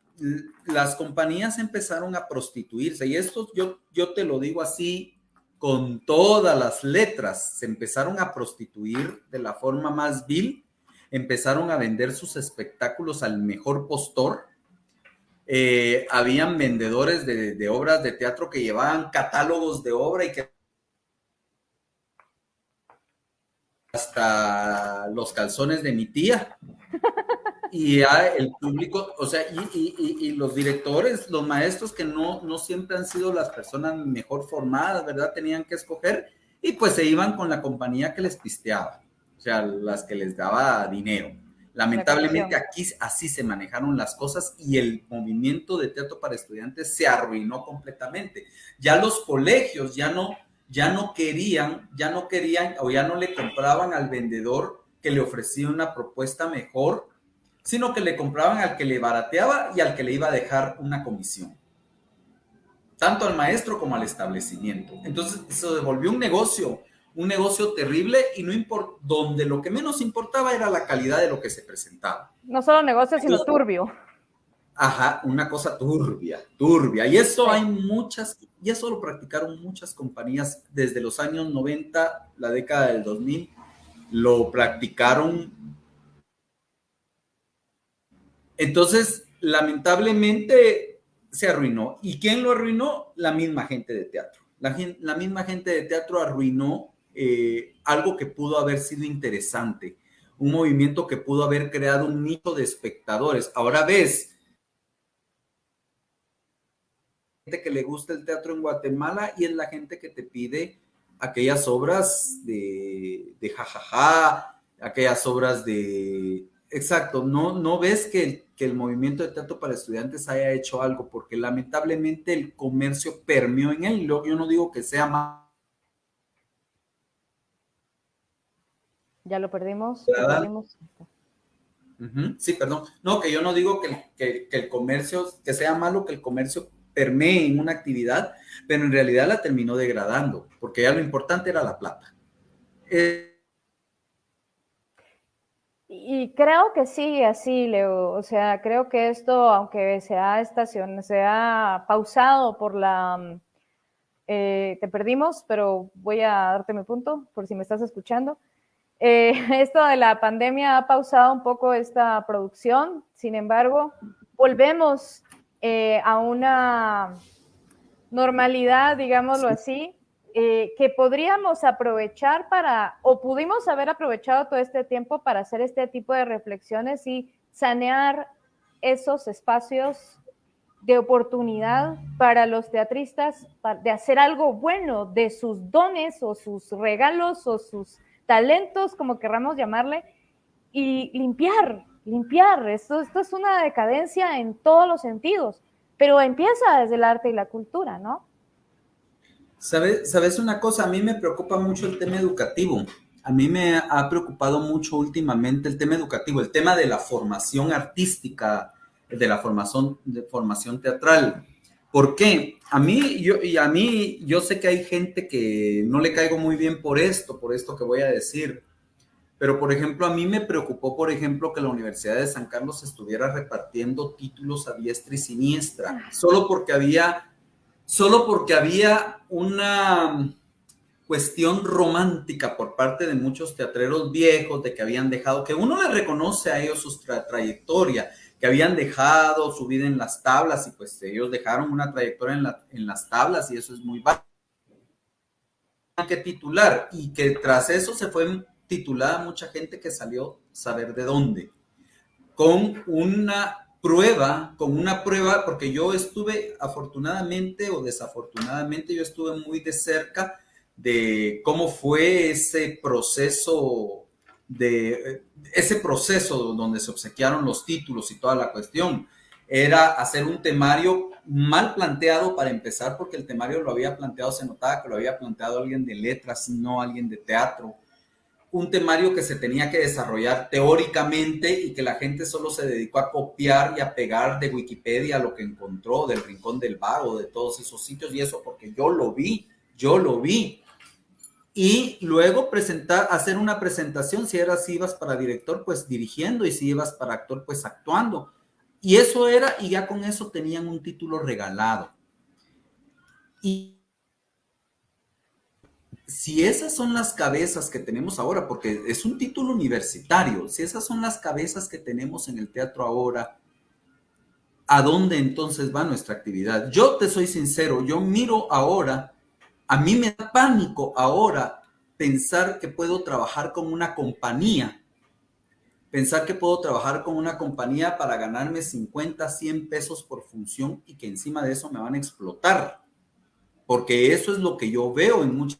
las compañías empezaron a prostituirse, y esto yo te lo digo así con todas las letras, se empezaron a prostituir de la forma más vil, empezaron a vender sus espectáculos al mejor postor. Habían vendedores de obras de teatro que llevaban catálogos de obra y que hasta los calzones de mi tía. Y ya el público, o sea, y los directores, los maestros que no siempre han sido las personas mejor formadas, ¿verdad? Tenían que escoger y pues se iban con la compañía que les pisteaba, o sea, las que les daba dinero. Lamentablemente aquí así se manejaron las cosas y el movimiento de teatro para estudiantes se arruinó completamente. Ya los colegios ya no querían o ya no le compraban al vendedor que le ofrecía una propuesta mejor, sino que le compraban al que le barateaba y al que le iba a dejar una comisión, tanto al maestro como al establecimiento. Entonces se volvió un negocio terrible y donde lo que menos importaba era la calidad de lo que se presentaba. No solo negocio, sino turbio. Ajá, una cosa turbia. Y eso y eso lo practicaron muchas compañías desde los años 90, la década del 2000, lo practicaron. Entonces, lamentablemente, se arruinó. ¿Y quién lo arruinó? La misma gente de teatro. La misma gente de teatro arruinó algo que pudo haber sido interesante, un movimiento que pudo haber creado un nicho de espectadores. Ahora ves gente que le gusta el teatro en Guatemala y es la gente que te pide aquellas obras de jajaja, aquellas obras de... Exacto, no ves que el movimiento de teatro para estudiantes haya hecho algo, porque lamentablemente el comercio permeó en él. Yo no digo que sea más... Ya lo perdimos. Sí, perdón. No, que yo no digo que el comercio, que sea malo que el comercio permee en una actividad, pero en realidad la terminó degradando, porque ya lo importante era la plata. Y creo que sí, así, Leo. O sea, creo que esto, aunque se ha pausado por la... te perdimos, pero voy a darte mi punto, por si me estás escuchando. Esto de la pandemia ha pausado un poco esta producción, sin embargo, volvemos a una normalidad, digámoslo así, que podríamos aprovechar o pudimos haber aprovechado todo este tiempo para hacer este tipo de reflexiones y sanear esos espacios de oportunidad para los teatristas de hacer algo bueno de sus dones o sus regalos o sus talentos, como querramos llamarle, y limpiar. Esto es una decadencia en todos los sentidos, pero empieza desde el arte y la cultura, ¿no? ¿Sabes una cosa? A mí me preocupa mucho el tema educativo. A mí me ha preocupado mucho últimamente el tema educativo, el tema de la formación artística, de la formación teatral. ¿Por qué? A mí, yo sé que hay gente que no le caigo muy bien por esto que voy a decir, pero por ejemplo, a mí me preocupó, por ejemplo, que la Universidad de San Carlos estuviera repartiendo títulos a diestra y siniestra, solo porque había una cuestión romántica por parte de muchos teatreros viejos, de que habían dejado, que uno les reconoce a ellos su trayectoria, que habían dejado su vida en las tablas, y pues ellos dejaron una trayectoria en las tablas, y eso es muy válido. Que titular, y que tras eso se fue titulada mucha gente que salió saber de dónde, con una prueba, porque yo estuve, afortunadamente o desafortunadamente, yo estuve muy de cerca de cómo fue ese proceso donde se obsequiaron los títulos y toda la cuestión. Era hacer un temario mal planteado para empezar, porque el temario lo había planteado, se notaba que lo había planteado alguien de letras, no alguien de teatro. Un temario que se tenía que desarrollar teóricamente y que la gente solo se dedicó a copiar y a pegar de Wikipedia lo que encontró, del Rincón del Vago, de todos esos sitios, y eso porque yo lo vi. Y luego hacer una presentación, si ibas para director, pues dirigiendo, y si ibas para actor, pues actuando. Y eso era, y ya con eso tenían un título regalado. Y si esas son las cabezas que tenemos ahora, porque es un título universitario, si esas son las cabezas que tenemos en el teatro ahora, ¿a dónde entonces va nuestra actividad? Yo te soy sincero, yo miro ahora, a mí me da pánico ahora pensar que puedo trabajar con una compañía, para ganarme 50, 100 pesos por función, y que encima de eso me van a explotar, porque eso es lo que yo veo en muchas,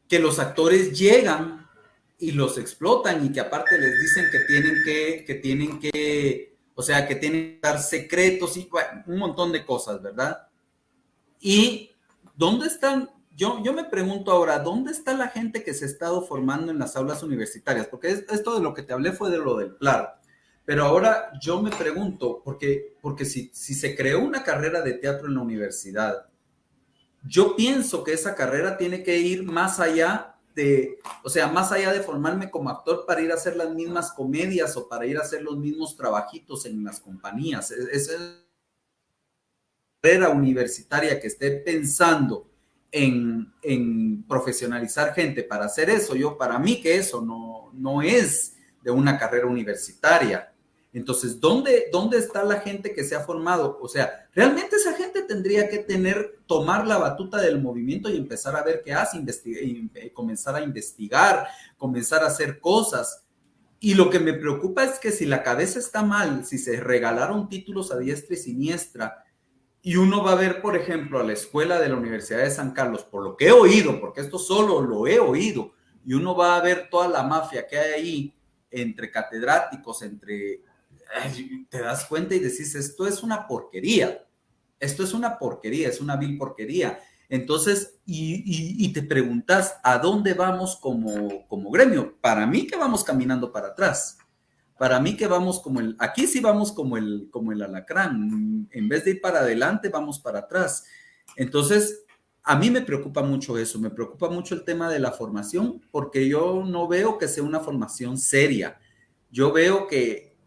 que los actores llegan y los explotan, y que aparte les dicen que tienen que dar secretos y bueno, un montón de cosas, ¿verdad? Y ¿dónde están? Yo me pregunto ahora, ¿dónde está la gente que se ha estado formando en las aulas universitarias? Porque esto de lo que te hablé fue de lo del PLAR. Pero ahora yo me pregunto, porque si se creó una carrera de teatro en la universidad, yo pienso que esa carrera tiene que ir más allá de formarme como actor para ir a hacer las mismas comedias o para ir a hacer los mismos trabajitos en las compañías. Esa es carrera universitaria que esté pensando en profesionalizar gente para hacer eso. Para mí que eso no es de una carrera universitaria. Entonces, ¿dónde está la gente que se ha formado? O sea, realmente esa gente tendría que tomar la batuta del movimiento y empezar a ver qué hace, comenzar a investigar, comenzar a hacer cosas. Y lo que me preocupa es que si la cabeza está mal, si se regalaron títulos a diestra y siniestra, y uno va a ver, por ejemplo, a la escuela de la Universidad de San Carlos, por lo que he oído, porque esto solo lo he oído, y uno va a ver toda la mafia que hay ahí entre catedráticos, te das cuenta y decís, esto es una porquería, es una vil porquería. Entonces, y te preguntas, ¿a dónde vamos como gremio? Para mí que vamos caminando para atrás. Para mí que vamos aquí sí vamos como el alacrán. En vez de ir para adelante, vamos para atrás. Entonces, a mí me preocupa mucho eso, me preocupa mucho el tema de la formación, porque yo no veo que sea una formación seria. Yo veo que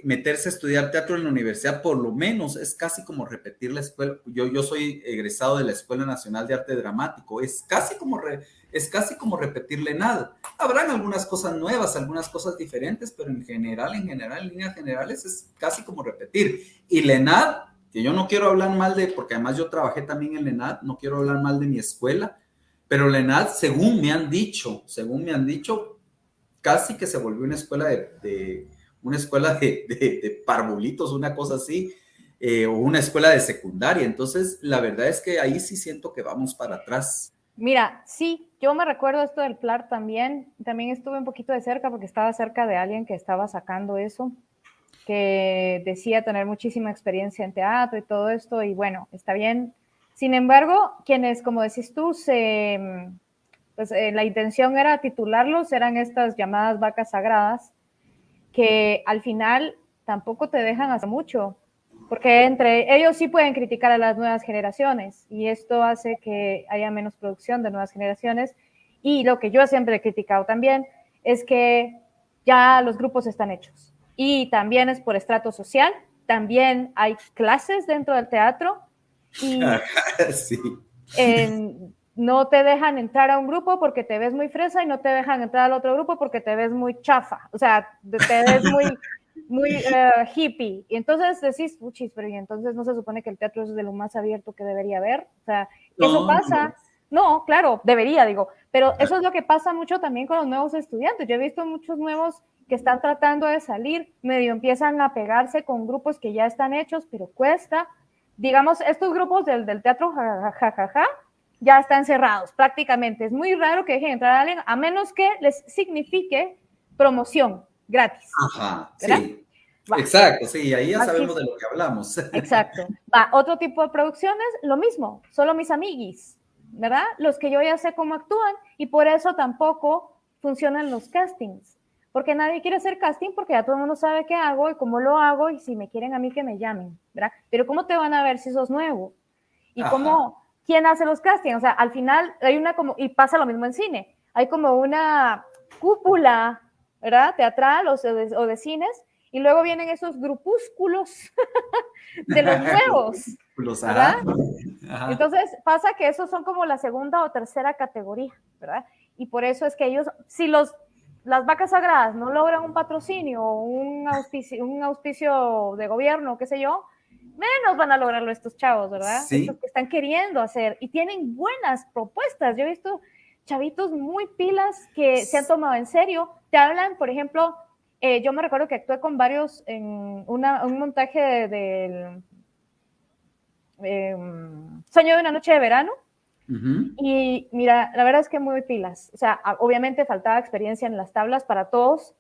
meterse a estudiar teatro en la universidad, por lo menos, es casi como repetir la escuela. Yo soy egresado de la Escuela Nacional de Arte Dramático. Es casi como repetirle nada. Habrán algunas cosas nuevas, algunas cosas diferentes, pero en líneas generales, es casi como repetir. Y la ENAD, que yo no quiero hablar mal porque además yo trabajé también en la ENAD, no quiero hablar mal de mi escuela, pero la ENAD, según me han dicho, casi que se volvió una escuela de parvulitos, una cosa así, o una escuela de secundaria. Entonces, la verdad es que ahí sí siento que vamos para atrás. Mira, sí, yo me recuerdo esto del PLAR también estuve un poquito de cerca porque estaba cerca de alguien que estaba sacando eso, que decía tener muchísima experiencia en teatro y todo esto, y bueno, está bien. Sin embargo, quienes, como decís tú, la intención era titularlos, eran estas llamadas vacas sagradas, que al final tampoco te dejan hacer mucho, porque entre ellos sí pueden criticar a las nuevas generaciones, y esto hace que haya menos producción de nuevas generaciones. Y lo que yo siempre he criticado también es que ya los grupos están hechos, y también es por estrato social, también hay clases dentro del teatro, y sí. no te dejan entrar a un grupo porque te ves muy fresa, y no te dejan entrar al otro grupo porque te ves muy chafa, o sea, te ves muy hippie, y entonces decís, puchis, pero y entonces no se supone que el teatro es de lo más abierto que debería haber, o sea, eso pasa. No, claro, debería, digo, pero eso es lo que pasa mucho también con los nuevos estudiantes. Yo he visto muchos nuevos que están tratando de salir, medio empiezan a pegarse con grupos que ya están hechos, pero cuesta. Digamos, estos grupos del teatro jajaja ya están cerrados prácticamente. Es muy raro que dejen entrar a alguien, a menos que les signifique promoción gratis. Ajá, ¿verdad? sí. Va. Exacto, sí, ahí ya sabemos de lo que hablamos. Exacto. Otro tipo de producciones, lo mismo, solo mis amiguis, ¿verdad? Los que yo ya sé cómo actúan, y por eso tampoco funcionan los castings, porque nadie quiere hacer casting porque ya todo el mundo sabe qué hago y cómo lo hago, y si me quieren a mí que me llamen, ¿verdad? Pero ¿cómo te van a ver si sos nuevo? Y ¿quién hace los castings? O sea, al final hay y pasa lo mismo en cine, hay como una cúpula, ¿verdad? Teatral o de cines, y luego vienen esos grupúsculos de los nuevos, ¿verdad? Ajá. Entonces pasa que esos son como la segunda o tercera categoría, ¿verdad? Y por eso es que ellos, si las vacas sagradas no logran un patrocinio o un auspicio de gobierno, qué sé yo, menos van a lograrlo estos chavos, ¿verdad? Sí. Estos que están queriendo hacer y tienen buenas propuestas. Yo he visto chavitos muy pilas que se han tomado en serio. Te hablan, por ejemplo, yo me recuerdo que actué con varios en un montaje del Sueño de una noche de verano. Uh-huh. Y mira, la verdad es que muy pilas. O sea, obviamente faltaba experiencia en las tablas para todos,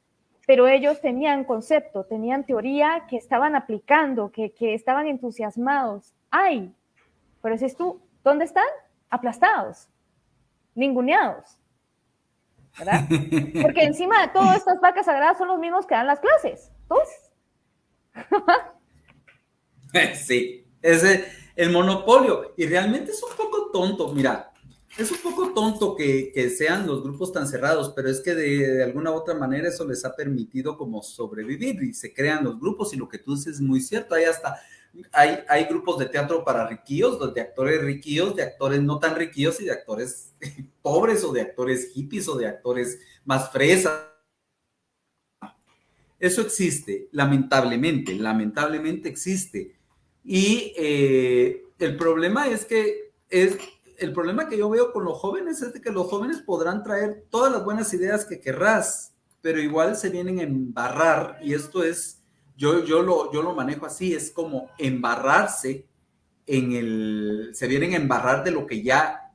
pero ellos tenían concepto, tenían teoría que estaban aplicando, que estaban entusiasmados. ¡Ay! Pero dices tú, ¿dónde están? Aplastados, ninguneados, ¿verdad? Porque encima de todo, estas vacas sagradas son los mismos que dan las clases. Entonces. Sí, el monopolio. Y realmente es un poco tonto, mira, es un poco tonto que sean los grupos tan cerrados, pero es que de alguna u otra manera eso les ha permitido como sobrevivir, y se crean los grupos, y lo que tú dices es muy cierto. Hay grupos de teatro para riquillos, de actores riquillos, de actores no tan riquillos, y de actores pobres, o de actores hippies, o de actores más fresas. Eso existe, lamentablemente existe. Y el problema el problema que yo veo con los jóvenes es de que los jóvenes podrán traer todas las buenas ideas que querrás, pero igual se vienen a embarrar, y esto es, yo lo manejo así, es como embarrarse se vienen a embarrar de lo que ya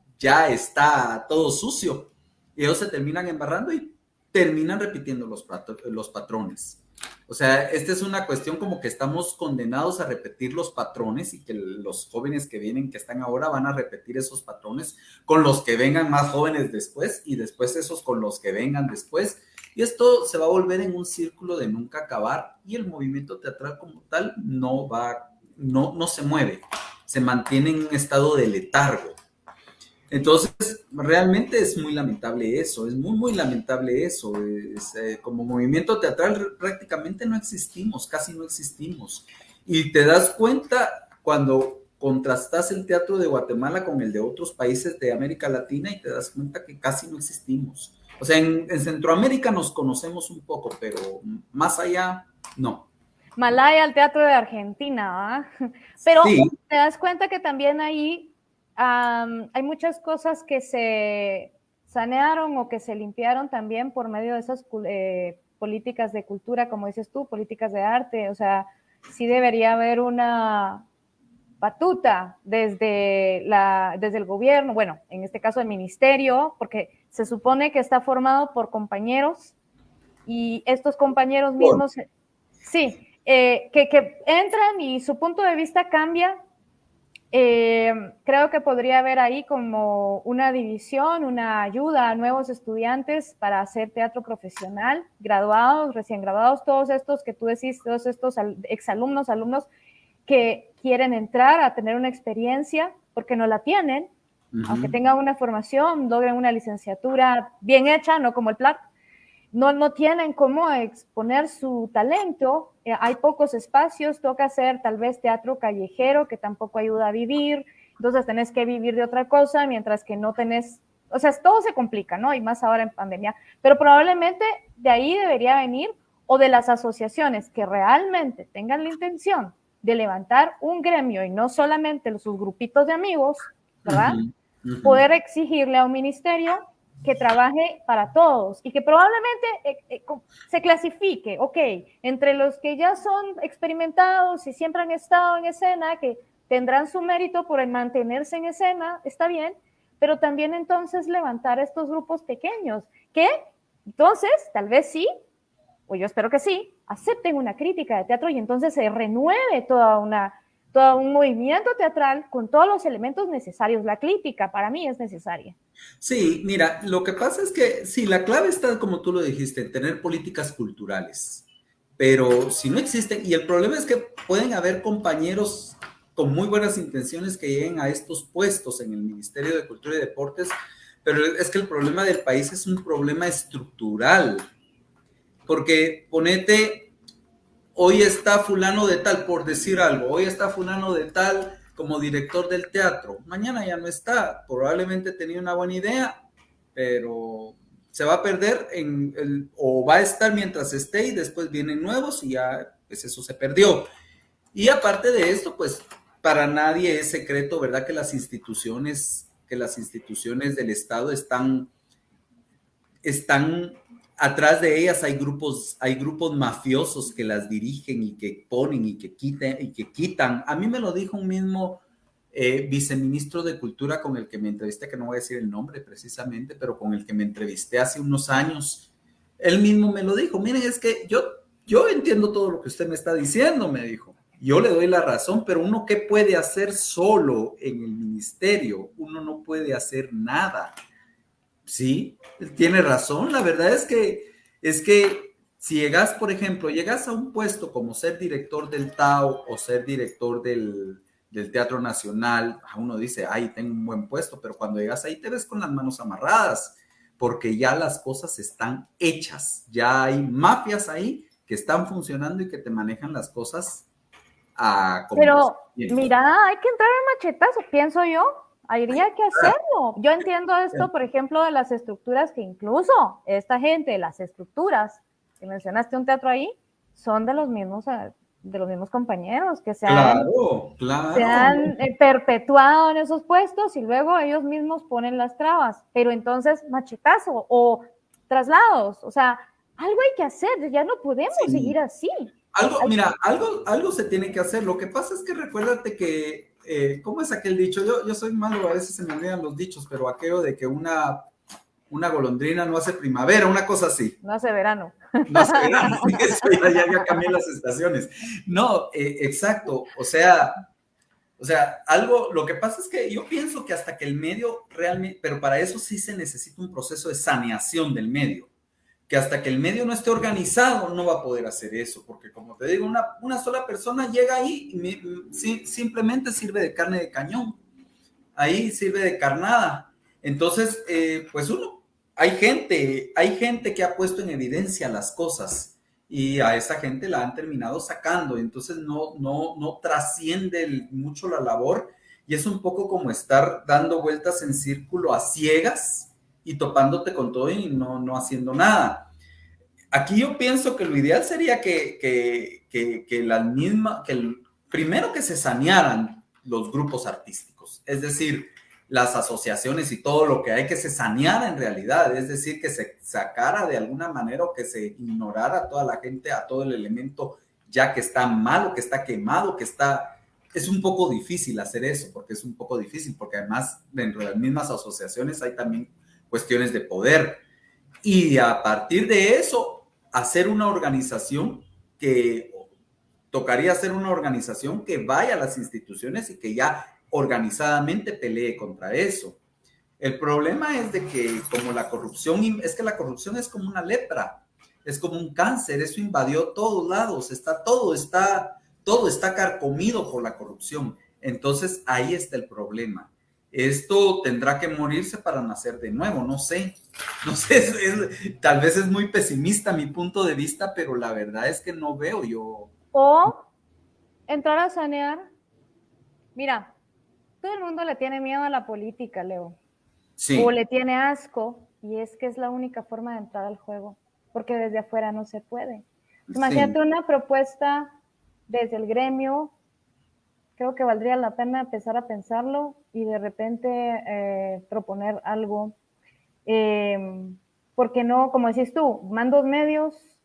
está todo sucio. Y ellos se terminan embarrando y terminan repitiendo los patrones. O sea, esta es una cuestión como que estamos condenados a repetir los patrones, y que los jóvenes que vienen, que están ahora, van a repetir esos patrones con los que vengan más jóvenes después, y después esos con los que vengan después. Y esto se va a volver en un círculo de nunca acabar, y el movimiento teatral como tal no se mueve, se mantiene en un estado de letargo. Entonces, realmente es muy lamentable eso, es muy, muy lamentable eso. Como movimiento teatral prácticamente no existimos, casi no existimos. Y te das cuenta cuando contrastas el teatro de Guatemala con el de otros países de América Latina, y te das cuenta que casi no existimos. O sea, en Centroamérica nos conocemos un poco, pero más allá, no. Malaya, el teatro de Argentina, ¿eh? Pero sí, te das cuenta que también ahí hay muchas cosas que se sanearon o que se limpiaron también por medio de esas políticas de cultura, como dices tú, políticas de arte. O sea, sí debería haber una batuta desde el gobierno, bueno, en este caso el ministerio, porque se supone que está formado por compañeros, y estos compañeros mismos, sí, que entran y su punto de vista cambia. Creo que podría haber ahí como una división, una ayuda a nuevos estudiantes para hacer teatro profesional, graduados, recién graduados, todos estos que tú decís, todos estos exalumnos, alumnos que quieren entrar a tener una experiencia porque no la tienen, aunque tengan una formación, logren una licenciatura bien hecha, no como el PLAC, no tienen cómo exponer su talento, hay pocos espacios, toca hacer tal vez teatro callejero, que tampoco ayuda a vivir, entonces tenés que vivir de otra cosa, mientras que no tenés, o sea, todo se complica, ¿no? Y más ahora en pandemia, pero probablemente de ahí debería venir, o de las asociaciones que realmente tengan la intención de levantar un gremio, y no solamente sus grupitos de amigos, ¿verdad? Poder exigirle a un ministerio que trabaje para todos, y que probablemente se clasifique, ok, entre los que ya son experimentados y siempre han estado en escena, que tendrán su mérito por mantenerse en escena, está bien, pero también entonces levantar estos grupos pequeños, que entonces tal vez sí, o yo espero que sí, acepten una crítica de teatro, y entonces se renueve todo un movimiento teatral con todos los elementos necesarios. La crítica para mí es necesaria. Sí, mira, lo que pasa es que sí, la clave está, como tú lo dijiste, en tener políticas culturales, pero si no existen, y el problema es que pueden haber compañeros con muy buenas intenciones que lleguen a estos puestos en el Ministerio de Cultura y Deportes, pero es que el problema del país es un problema estructural, porque ponete, hoy está fulano de tal, por decir algo, hoy está fulano de tal como director del teatro, mañana ya no está, probablemente tenía una buena idea, pero se va a perder o va a estar mientras esté, y después vienen nuevos y ya pues eso se perdió. Y aparte de esto, pues para nadie es secreto, ¿verdad?, que las instituciones del Estado están atrás de ellas, hay grupos mafiosos que las dirigen y que ponen y que quitan. A mí me lo dijo un mismo viceministro de Cultura con el que me entrevisté, que no voy a decir el nombre precisamente, pero con el que me entrevisté hace unos años. Él mismo me lo dijo: miren, es que yo entiendo todo lo que usted me está diciendo, me dijo. Yo le doy la razón, pero uno, ¿qué puede hacer solo en el ministerio? Uno no puede hacer nada. Sí, tiene razón. La verdad es que si llegas, por ejemplo, llegas a un puesto como ser director del TAO o ser director del Teatro Nacional, uno dice, ay, tengo un buen puesto, pero cuando llegas ahí te ves con las manos amarradas, porque ya las cosas están hechas, ya hay mafias ahí que están funcionando y que te manejan las cosas como pero mira, hay que entrar en machetazo, pienso yo. Habría que hacerlo. Yo entiendo esto, por ejemplo, de las estructuras, que incluso esta gente de las estructuras, que mencionaste un teatro ahí, son de los mismos compañeros que se han Claro. perpetuado en esos puestos y luego ellos mismos ponen las trabas. Pero entonces, machetazo o traslados, o sea, algo hay que hacer, ya no podemos seguir así. Algo se tiene que hacer. Lo que pasa es que recuérdate que, ¿cómo es aquel dicho? Yo soy malo, a veces se me olvidan los dichos, pero aquello de que una golondrina no hace primavera, una cosa así. No hace verano. No hace verano, eso ya cambié las estaciones. No, exacto, o sea, lo que pasa es que yo pienso que hasta que el medio realmente, pero para eso sí se necesita un proceso de saneación del medio, que hasta que el medio no esté organizado no va a poder hacer eso, porque como te digo, una sola persona llega ahí y simplemente sirve de carne de cañón, ahí sirve de carnada. Entonces, pues hay gente que ha puesto en evidencia las cosas y a esa gente la han terminado sacando, entonces no trasciende mucho la labor y es un poco como estar dando vueltas en círculo a ciegas y topándote con todo y no haciendo nada. Aquí yo pienso que lo ideal sería primero que se sanearan los grupos artísticos, es decir, las asociaciones y todo lo que hay que se saneara en realidad, es decir, que se sacara de alguna manera o que se ignorara a toda la gente, a todo el elemento ya que está malo, que está quemado, es un poco difícil hacer eso, porque además dentro de las mismas asociaciones hay también cuestiones de poder y a partir de eso hacer una organización tocaría hacer una organización que vaya a las instituciones y que ya organizadamente pelee contra eso. El problema es de que como la corrupción es como una lepra, es como un cáncer, eso invadió todos lados, todo está carcomido por la corrupción. Entonces ahí está el problema. Esto tendrá que morirse para nacer de nuevo, no sé, tal vez es muy pesimista mi punto de vista, pero la verdad es que no veo yo. O entrar a sanear. Mira, todo el mundo le tiene miedo a la política, Leo. Sí. O le tiene asco, y es que es la única forma de entrar al juego, porque desde afuera no se puede. Imagínate una propuesta desde el gremio, creo que valdría la pena empezar a pensarlo y de repente proponer algo. Porque no, como decís tú, mandos medios,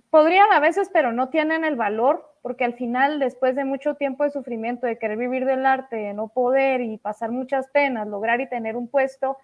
podrían a veces, pero no tienen el valor, porque al final, después de mucho tiempo de sufrimiento, de querer vivir del arte, de no poder y pasar muchas penas, lograr y tener un puesto,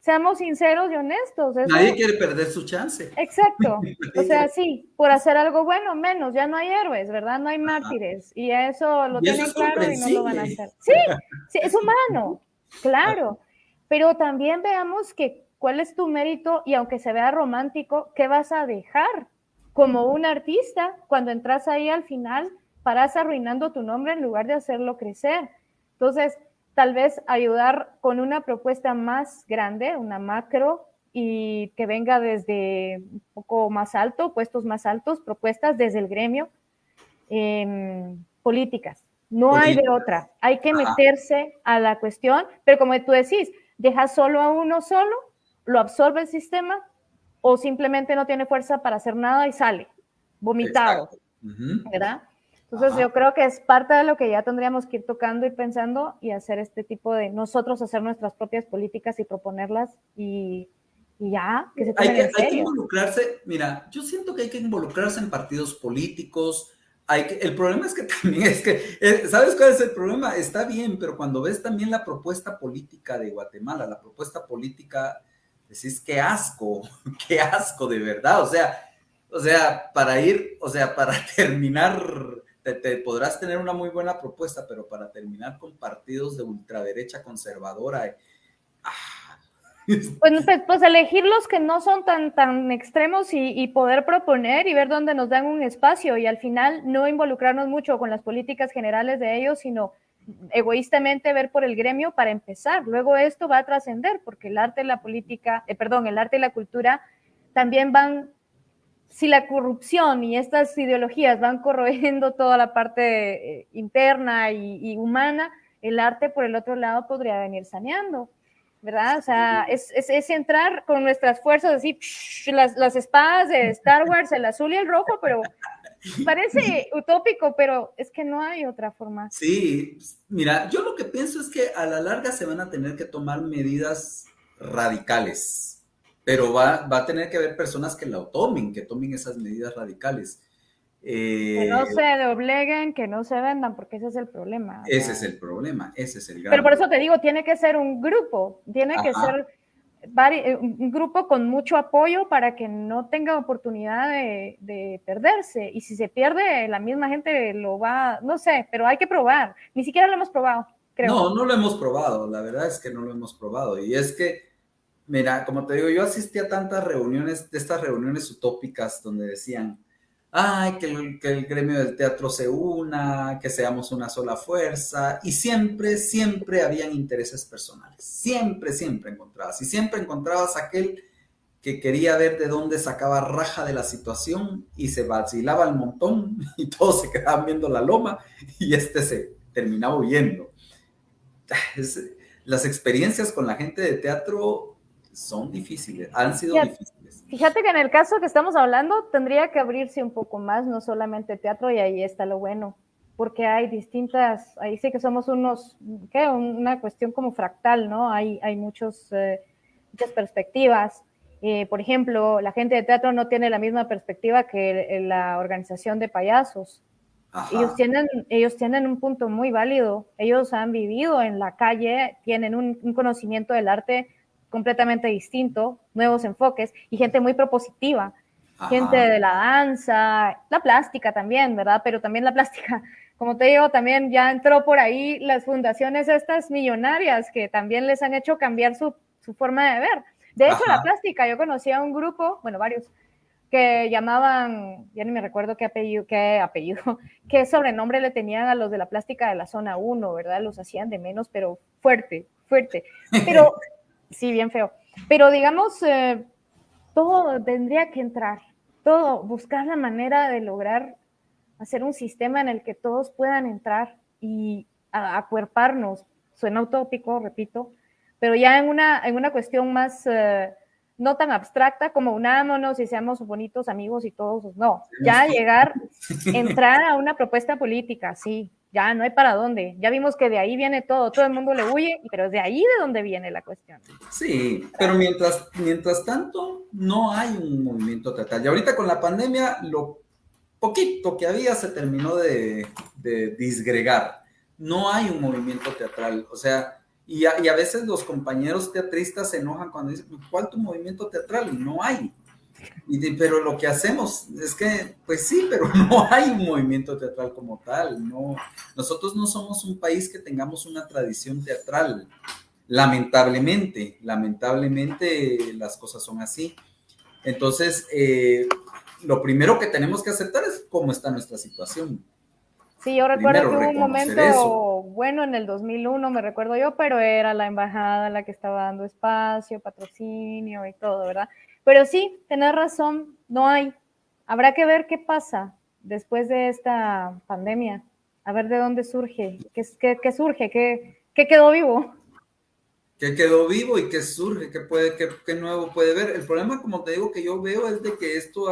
seamos sinceros y honestos. Nadie quiere perder su chance. Exacto. O sea, sí, por hacer algo bueno, menos, ya no hay héroes, ¿verdad? No hay mártires. Y eso lo tienen claro y no lo van a hacer. Sí, es humano, claro. Pero también veamos cuál es tu mérito y aunque se vea romántico, ¿qué vas a dejar? Como un artista, cuando entras ahí al final, paras arruinando tu nombre en lugar de hacerlo crecer. Entonces, tal vez ayudar con una propuesta más grande, una macro, y que venga desde un poco más alto, puestos más altos, propuestas desde el gremio, políticas. No hay de otra. Hay que meterse a la cuestión, pero como tú decís, dejas solo a uno solo, lo absorbe el sistema, o simplemente no tiene fuerza para hacer nada y sale vomitado, ¿verdad? Entonces yo creo que es parte de lo que ya tendríamos que ir tocando y pensando y hacer este tipo de nosotros hacer nuestras propias políticas y proponerlas y ya, que se tomen en serio. Hay que involucrarse, mira, yo siento que hay que involucrarse en partidos políticos, el problema es que también ¿sabes cuál es el problema? Está bien, pero cuando ves también la propuesta política de Guatemala, la propuesta política, decís, qué asco de verdad, o sea, para terminar, te podrás tener una muy buena propuesta, pero para terminar con partidos de ultraderecha conservadora, Pues elegir los que no son tan extremos y poder proponer y ver dónde nos dan un espacio y al final no involucrarnos mucho con las políticas generales de ellos, sino egoístamente ver por el gremio para empezar. Luego esto va a trascender porque el arte y la política, el arte y la cultura también van, si la corrupción y estas ideologías van corroyendo toda la parte interna y humana, el arte por el otro lado podría venir saneando. ¿verdad? O sea, es entrar con nuestras fuerzas así, las espadas de Star Wars, el azul y el rojo, pero parece utópico, pero es que no hay otra forma. Sí, mira, yo lo que pienso es que a la larga se van a tener que tomar medidas radicales, pero va a tener que haber personas que que tomen esas medidas radicales. Que no se dobleguen, que no se vendan, porque ese es el problema. Ese es el problema, ese es el gran Pero por eso problema. te digo, tiene que ser un grupo, tiene que ser un grupo con mucho apoyo para que no tenga oportunidad de perderse. Y si se pierde, la misma gente lo va, no sé, pero hay que probar. Ni siquiera lo hemos probado, creo. No lo hemos probado, la verdad es que no lo hemos probado. Y es que, mira, como te digo, yo asistí a tantas reuniones, de estas reuniones utópicas donde decían, ay, que el gremio del teatro se una, que seamos una sola fuerza, y siempre habían intereses personales, siempre encontrabas, y siempre encontrabas aquel que quería ver de dónde sacaba raja de la situación y se vacilaba al montón y todos se quedaban viendo la loma y se terminaba huyendo. Las experiencias con la gente de teatro son difíciles, han sido difíciles. Fíjate que en el caso que estamos hablando tendría que abrirse un poco más, no solamente teatro, y ahí está lo bueno, porque hay distintas, ahí sí que somos una cuestión como fractal, ¿no? Hay muchas perspectivas. Por ejemplo, la gente de teatro no tiene la misma perspectiva que la organización de payasos. Ellos tienen un punto muy válido. Ellos han vivido en la calle, tienen un conocimiento del arte completamente distinto, nuevos enfoques y gente muy propositiva. Gente de la danza, la plástica también, ¿verdad? Pero también la plástica, como te digo, también ya entró por ahí las fundaciones estas millonarias que también les han hecho cambiar su forma de ver. De hecho, la plástica, yo conocía un grupo, bueno, varios, que llamaban, ya ni me recuerdo qué apellido, qué sobrenombre le tenían a los de la plástica de la zona 1, ¿verdad? Los hacían de menos, pero fuerte. Pero, sí, bien feo. Pero digamos, todo tendría que entrar, todo, buscar la manera de lograr hacer un sistema en el que todos puedan entrar y acuerparnos. Suena utópico, repito, pero ya en una cuestión más... no tan abstracta como unámonos y seamos bonitos amigos y todos, no, ya llegar, entrar a una propuesta política, sí, ya no hay para dónde, ya vimos que de ahí viene todo el mundo le huye, pero es de ahí de donde viene la cuestión. Sí, pero mientras tanto no hay un movimiento teatral, y ahorita con la pandemia lo poquito que había se terminó de disgregar, no hay un movimiento teatral, o sea, y a veces los compañeros teatristas se enojan cuando dicen, ¿cuál tu movimiento teatral? Y no hay. Pero lo que hacemos es que, pues sí, pero no hay un movimiento teatral como tal. No, nosotros no somos un país que tengamos una tradición teatral. Lamentablemente las cosas son así. Entonces, lo primero que tenemos que aceptar es cómo está nuestra situación. Sí, yo recuerdo que hubo un momento bueno en el 2001, me recuerdo yo, pero era la embajada la que estaba dando espacio, patrocinio y todo, ¿verdad? Pero sí, tenés razón, no hay. Habrá que ver qué pasa después de esta pandemia, a ver de dónde surge, qué surge, qué quedó vivo. ¿Qué quedó vivo y qué surge? ¿Qué nuevo puede ver? El problema, como te digo, que yo veo es de que esto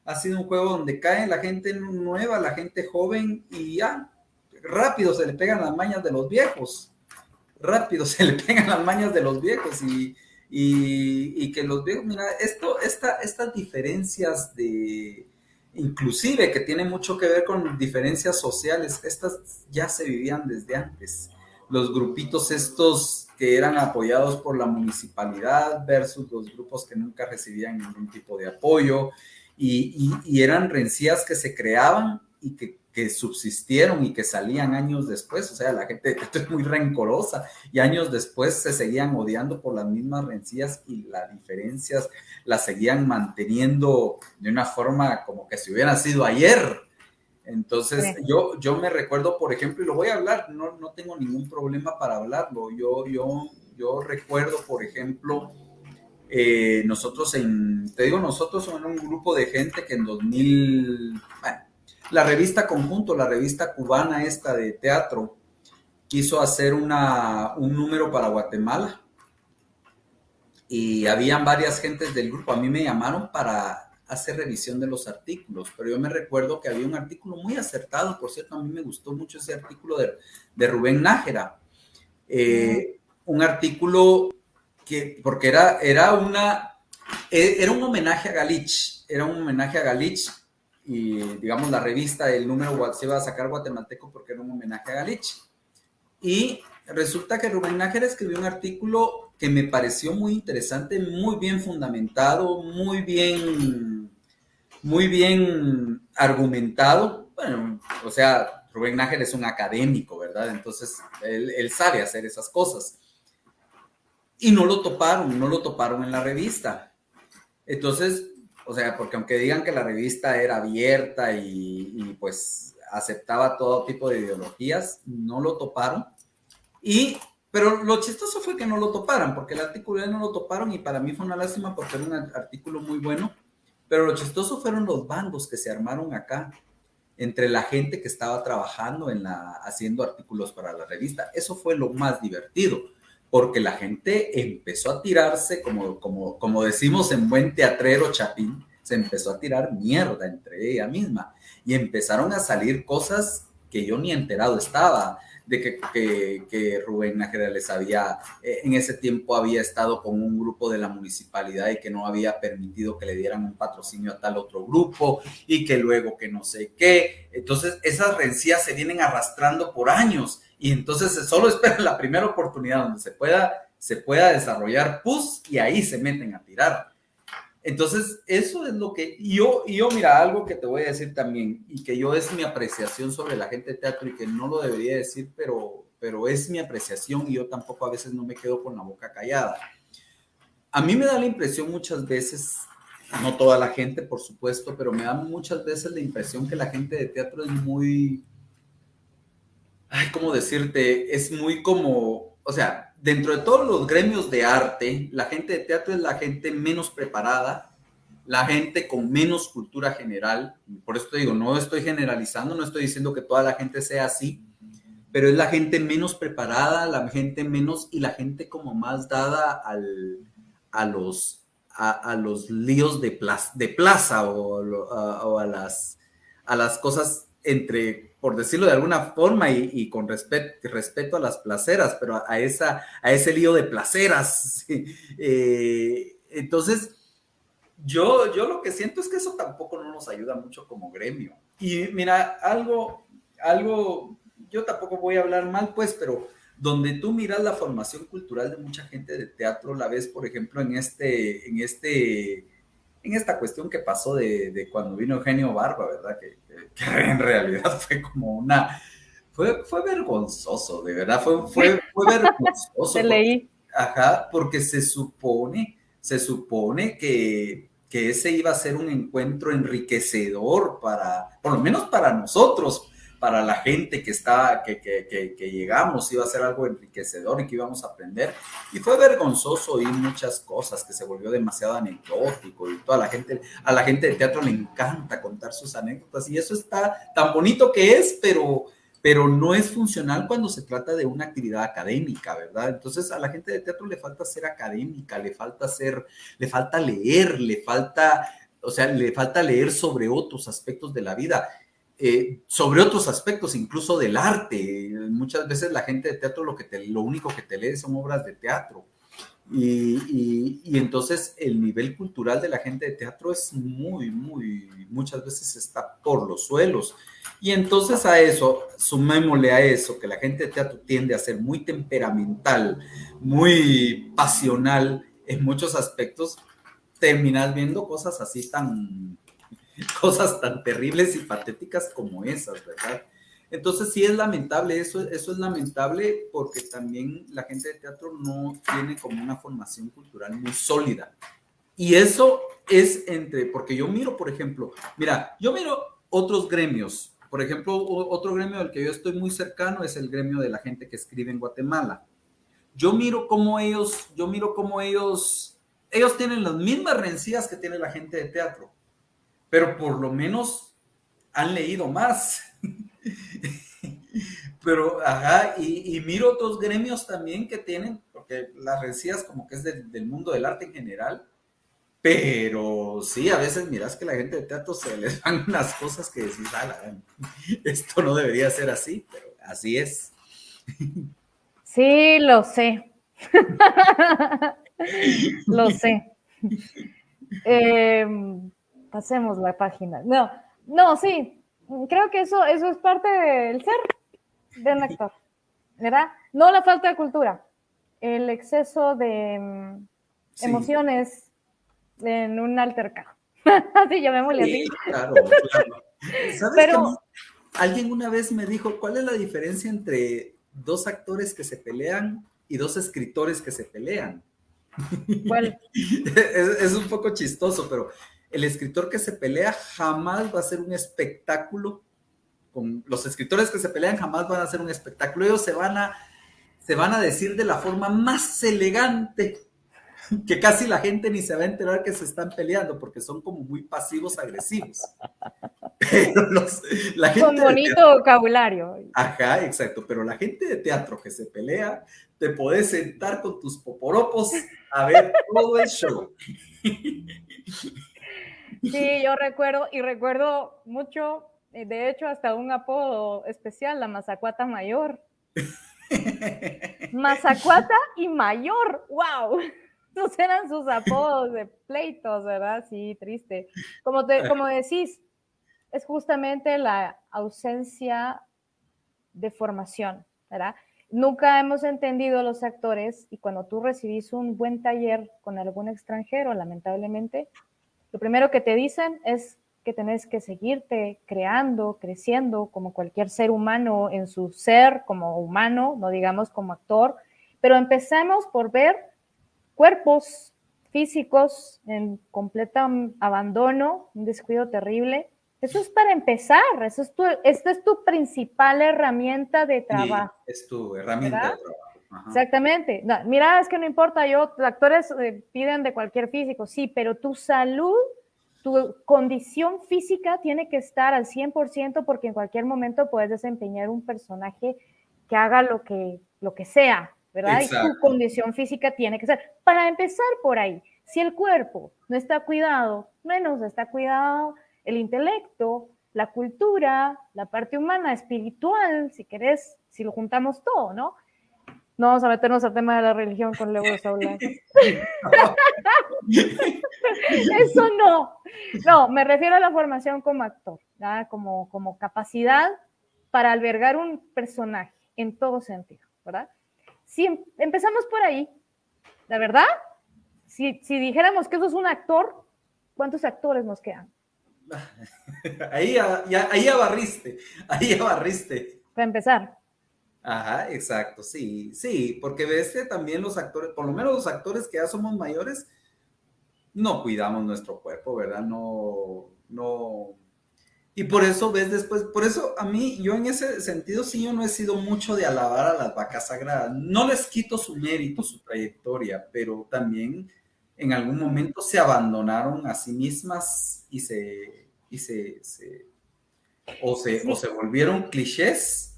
ha sido un juego donde cae la gente nueva, la gente joven, y ya, rápido se le pegan las mañas de los viejos. Y que los viejos, mira, estas diferencias inclusive que tienen mucho que ver con diferencias sociales, estas ya se vivían desde antes. Los grupitos estos que eran apoyados por la municipalidad versus los grupos que nunca recibían ningún tipo de apoyo, y eran rencillas que se creaban y que subsistieron y que salían años después. O sea, la gente es muy rencorosa y años después se seguían odiando por las mismas rencillas y las diferencias las seguían manteniendo de una forma como que si hubiera sido ayer. Entonces, sí. yo me recuerdo, por ejemplo, y lo voy a hablar, no tengo ningún problema para hablarlo. Yo recuerdo, por ejemplo, nosotros somos un grupo de gente que en 2000, bueno, la revista Conjunto, la revista cubana esta de teatro, quiso hacer un número para Guatemala y habían varias gentes del grupo. A mí me llamaron para hacer revisión de los artículos, pero yo me recuerdo que había un artículo muy acertado, por cierto, a mí me gustó mucho ese artículo de Rubén Nájera, un artículo porque era un homenaje a Galich, y digamos la revista, el número se iba a sacar guatemalteco porque era un homenaje a Galich. Y resulta que Rubén Nájera escribió un artículo que me pareció muy interesante, muy bien fundamentado, muy bien argumentado. Bueno, o sea, Rubén Nájera es un académico, ¿verdad? Entonces, él sabe hacer esas cosas. Y no lo toparon en la revista. Entonces, o sea, porque aunque digan que la revista era abierta y pues aceptaba todo tipo de ideologías, no lo toparon. Pero lo chistoso fue que no lo toparan, porque el artículo no lo toparon y para mí fue una lástima porque era un artículo muy bueno, pero lo chistoso fueron los bandos que se armaron acá entre la gente que estaba trabajando haciendo artículos para la revista. Eso fue lo más divertido, porque la gente empezó a tirarse, como decimos en buen teatrero chapín, se empezó a tirar mierda entre ella misma y empezaron a salir cosas que yo ni enterado estaba, de que Rubén Nájera en ese tiempo había estado con un grupo de la municipalidad y que no había permitido que le dieran un patrocinio a tal otro grupo y que luego que no sé qué. Entonces esas rencillas se vienen arrastrando por años y entonces se solo esperan la primera oportunidad donde se pueda desarrollar pus y ahí se meten a tirar. Entonces, eso es lo que yo, mira, algo que te voy a decir también, y que es mi apreciación sobre la gente de teatro, y que no lo debería decir, pero es mi apreciación, y yo tampoco a veces no me quedo con la boca callada. A mí me da la impresión muchas veces, no toda la gente, por supuesto, pero me da muchas veces la impresión que la gente de teatro es muy, ¿cómo decirte? Es muy como, o sea, dentro de todos los gremios de arte, la gente de teatro es la gente menos preparada, la gente con menos cultura general. Por eso te digo, no estoy generalizando, no estoy diciendo que toda la gente sea así, pero es la gente menos preparada, la gente menos, y la gente como más dada a los líos de plaza o a las cosas entre, por decirlo de alguna forma, y con respeto a las placeras, pero a ese lío de placeras. ¿Sí? Entonces, yo lo que siento es que eso tampoco no nos ayuda mucho como gremio. Y mira, algo, yo tampoco voy a hablar mal, pues, pero donde tú miras la formación cultural de mucha gente de teatro, la ves, por ejemplo, en esta cuestión que pasó de cuando vino Eugenio Barba, ¿verdad? Que en realidad fue como fue vergonzoso, de verdad, fue vergonzoso. Te leí. Porque se supone que ese iba a ser un encuentro enriquecedor por lo menos para nosotros, para la gente que llegamos, iba a ser algo enriquecedor y que íbamos a aprender. Y fue vergonzoso oír muchas cosas, que se volvió demasiado anecdótico y a la gente de teatro le encanta contar sus anécdotas y eso está tan bonito que es, pero no es funcional cuando se trata de una actividad académica, ¿verdad? Entonces a la gente de teatro le falta ser académica, le falta leer, le falta leer sobre otros aspectos de la vida. Sobre otros aspectos incluso del arte. Muchas veces la gente de teatro lo único que te lee son obras de teatro y entonces el nivel cultural de la gente de teatro es muchas veces está por los suelos y entonces sumémosle a eso que la gente de teatro tiende a ser muy temperamental, muy pasional en muchos aspectos, terminas viendo cosas tan terribles y patéticas como esas, ¿verdad? Entonces sí es lamentable, eso es lamentable porque también la gente de teatro no tiene como una formación cultural muy sólida. Y eso es porque yo miro, por ejemplo, yo miro otros gremios, por ejemplo, otro gremio del que yo estoy muy cercano es el gremio de la gente que escribe en Guatemala. Yo miro cómo ellos tienen las mismas rencillas que tiene la gente de teatro, pero por lo menos han leído más. Pero, ajá, y miro otros gremios también que tienen, porque las rencillas como que es del mundo del arte en general, pero sí, a veces miras que la gente de teatro se les van unas cosas que decís, esto no debería ser así, pero así es. Sí, lo sé. Lo sé. Pasemos la página. No, no, sí. Creo que eso es parte del ser de un actor, ¿verdad? No la falta de cultura, el exceso de Sí, emociones en un altercado. Así llamémosle así. sí, claro, claro. ¿Sabes que a mí Pero, alguien una vez me dijo cuál es la diferencia entre dos actores que se pelean y dos escritores que se pelean? ¿cuál? Es un poco chistoso, pero el escritor que se pelea jamás va a ser un espectáculo. Con los escritores que se pelean jamás van a hacer un espectáculo. Ellos se van a decir de la forma más elegante que casi la gente ni se va a enterar que se están peleando porque son como muy pasivos agresivos. Pero la Con gente de bonito teatro, vocabulario. ajá, exacto, pero la gente de teatro que se pelea, te podés sentar con tus poporopos a ver todo el show. Sí, yo recuerdo mucho, de hecho, hasta un apodo especial, la Mazacuata Mayor. Mazacuata y Mayor, wow. Esos eran sus apodos de pleitos, ¿verdad? Sí, triste. Como decís, es justamente la ausencia de formación, ¿verdad? Nunca hemos entendido los actores y cuando tú recibís un buen taller con algún extranjero, lamentablemente, lo primero que te dicen es que tenés que seguirte creando, creciendo como cualquier ser humano en su ser como humano, no digamos como actor, pero empecemos por ver cuerpos físicos en completo abandono, un descuido terrible. Eso es para empezar, esta es tu principal herramienta de Y trabajo, es tu herramienta ¿verdad? de trabajo. Ajá. Exactamente. No, mira, es que no importa, los actores piden de cualquier físico, sí, pero tu salud, tu condición física tiene que estar al 100% porque en cualquier momento puedes desempeñar un personaje que haga lo que sea, ¿verdad? Y tu Exacto. condición física tiene que ser. Para empezar por ahí, si el cuerpo no está cuidado, menos está cuidado el intelecto, la cultura, la parte humana, espiritual, si querés, si lo juntamos todo, ¿no? No vamos a meternos al tema de la religión con Leo Saula. Eso no. No, me refiero a la formación como actor, ¿verdad? Como capacidad para albergar un personaje en todo sentido, ¿verdad? Si empezamos por ahí, la verdad, si dijéramos que eso es un actor, ¿cuántos actores nos quedan? Ahí ya barriste, ahí ya barriste. Para empezar. Ajá, exacto, sí, sí, porque ves que también los actores, por lo menos los actores que ya somos mayores, no cuidamos nuestro cuerpo, ¿verdad? No, no. Y por eso ves después, por eso a mí, yo en ese sentido sí, yo no he sido mucho de alabar a las vacas sagradas. No les quito su mérito, su trayectoria, pero también en algún momento se abandonaron a sí mismas o Sí. se volvieron clichés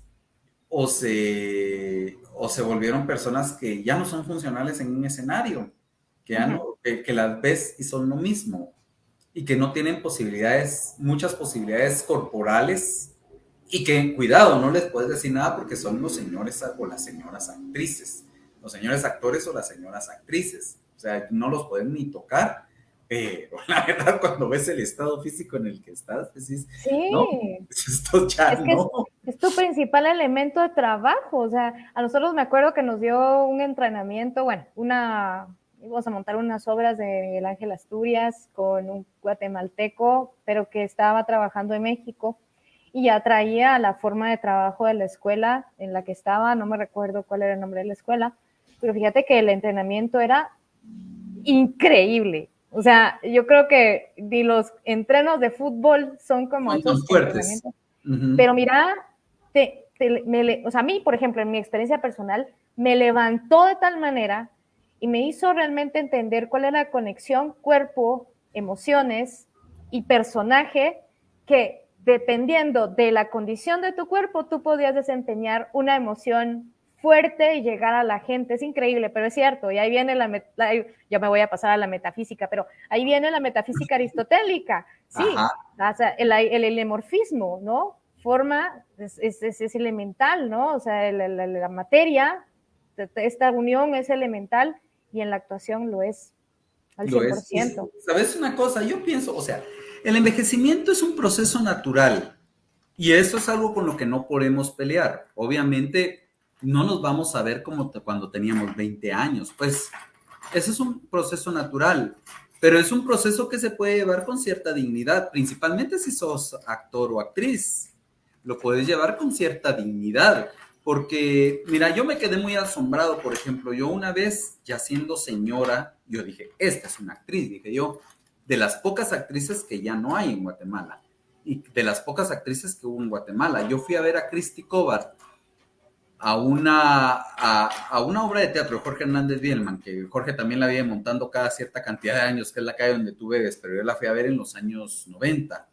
o se volvieron personas que ya no son funcionales en un escenario, que ya Uh-huh. no, que las ves y son lo mismo y que no tienen posibilidades, muchas posibilidades corporales y que, cuidado, no les puedes decir nada porque son los señores o las señoras actrices, los señores actores o las señoras actrices, o sea, no los pueden ni tocar, pero la verdad cuando ves el estado físico en el que estás, decís, no, Sí. esto ya Es que no. es tu principal elemento de trabajo. O sea, a nosotros me acuerdo que nos dio un entrenamiento, bueno, íbamos a montar unas obras de Miguel Ángel Asturias con un guatemalteco, pero que estaba trabajando en México y ya traía la forma de trabajo de la escuela en la que estaba, no me recuerdo cuál era el nombre de la escuela, pero fíjate que el entrenamiento era increíble. O sea, yo creo que ni los entrenos de fútbol son como Son tan esos fuertes. entrenamientos. Ujú. Pero mira, o sea, a mí, por ejemplo, en mi experiencia personal, me levantó de tal manera y me hizo realmente entender cuál era la conexión cuerpo, emociones y personaje que dependiendo de la condición de tu cuerpo, tú podías desempeñar una emoción fuerte y llegar a la gente. Es increíble, pero es cierto. Y ahí viene ya me voy a pasar a la metafísica, pero ahí viene la metafísica aristotélica. Sí, o sea, el elemorfismo, ¿no? Forma es elemental, ¿no? O sea, la materia, esta unión es elemental y en la actuación lo es al 100%. ¿Sabes una cosa? Yo pienso, o sea, el envejecimiento es un proceso natural y eso es algo con lo que no podemos pelear. Obviamente no nos vamos a ver como cuando teníamos 20 años, pues ese es un proceso natural, pero es un proceso que se puede llevar con cierta dignidad, principalmente si sos actor o actriz, lo puedes llevar con cierta dignidad. Porque, mira, yo me quedé muy asombrado, por ejemplo, yo una vez, ya siendo señora, yo dije, esta es una actriz, dije yo, de las pocas actrices que ya no hay en Guatemala, y de las pocas actrices que hubo en Guatemala. Yo fui a ver a Christy Cobar a una obra de teatro de Jorge Hernández Bielman, que Jorge también la viene montando cada cierta cantidad de años, que es la calle donde tú ves, pero yo la fui a ver en los años 90.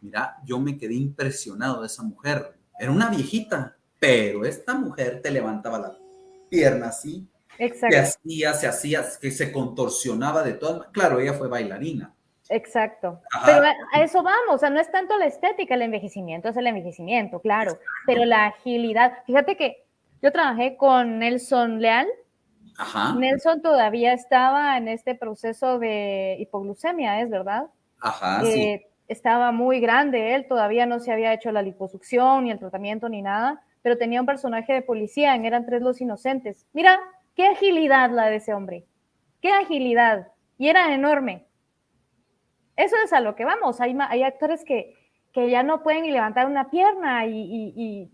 Mira, yo me quedé impresionado de esa mujer. Era una viejita, pero esta mujer te levantaba la pierna así, Exacto. se hacía, que se contorsionaba de todas. Claro, ella fue bailarina. Exacto. Ajá. Pero a eso vamos, o sea, no es tanto la estética, el envejecimiento es el envejecimiento, claro, pero la agilidad. Fíjate que yo trabajé con Nelson Leal. Ajá. Nelson todavía estaba en este proceso de hipoglucemia, ¿es verdad? Ajá, sí. Estaba muy grande, él todavía no se había hecho la liposucción, ni el tratamiento, ni nada, pero tenía un personaje de policía en Eran 3 los Inocentes. Mira, qué agilidad la de ese hombre, qué agilidad, y era enorme. Eso es a lo que vamos, hay actores que ya no pueden ni levantar una pierna ay,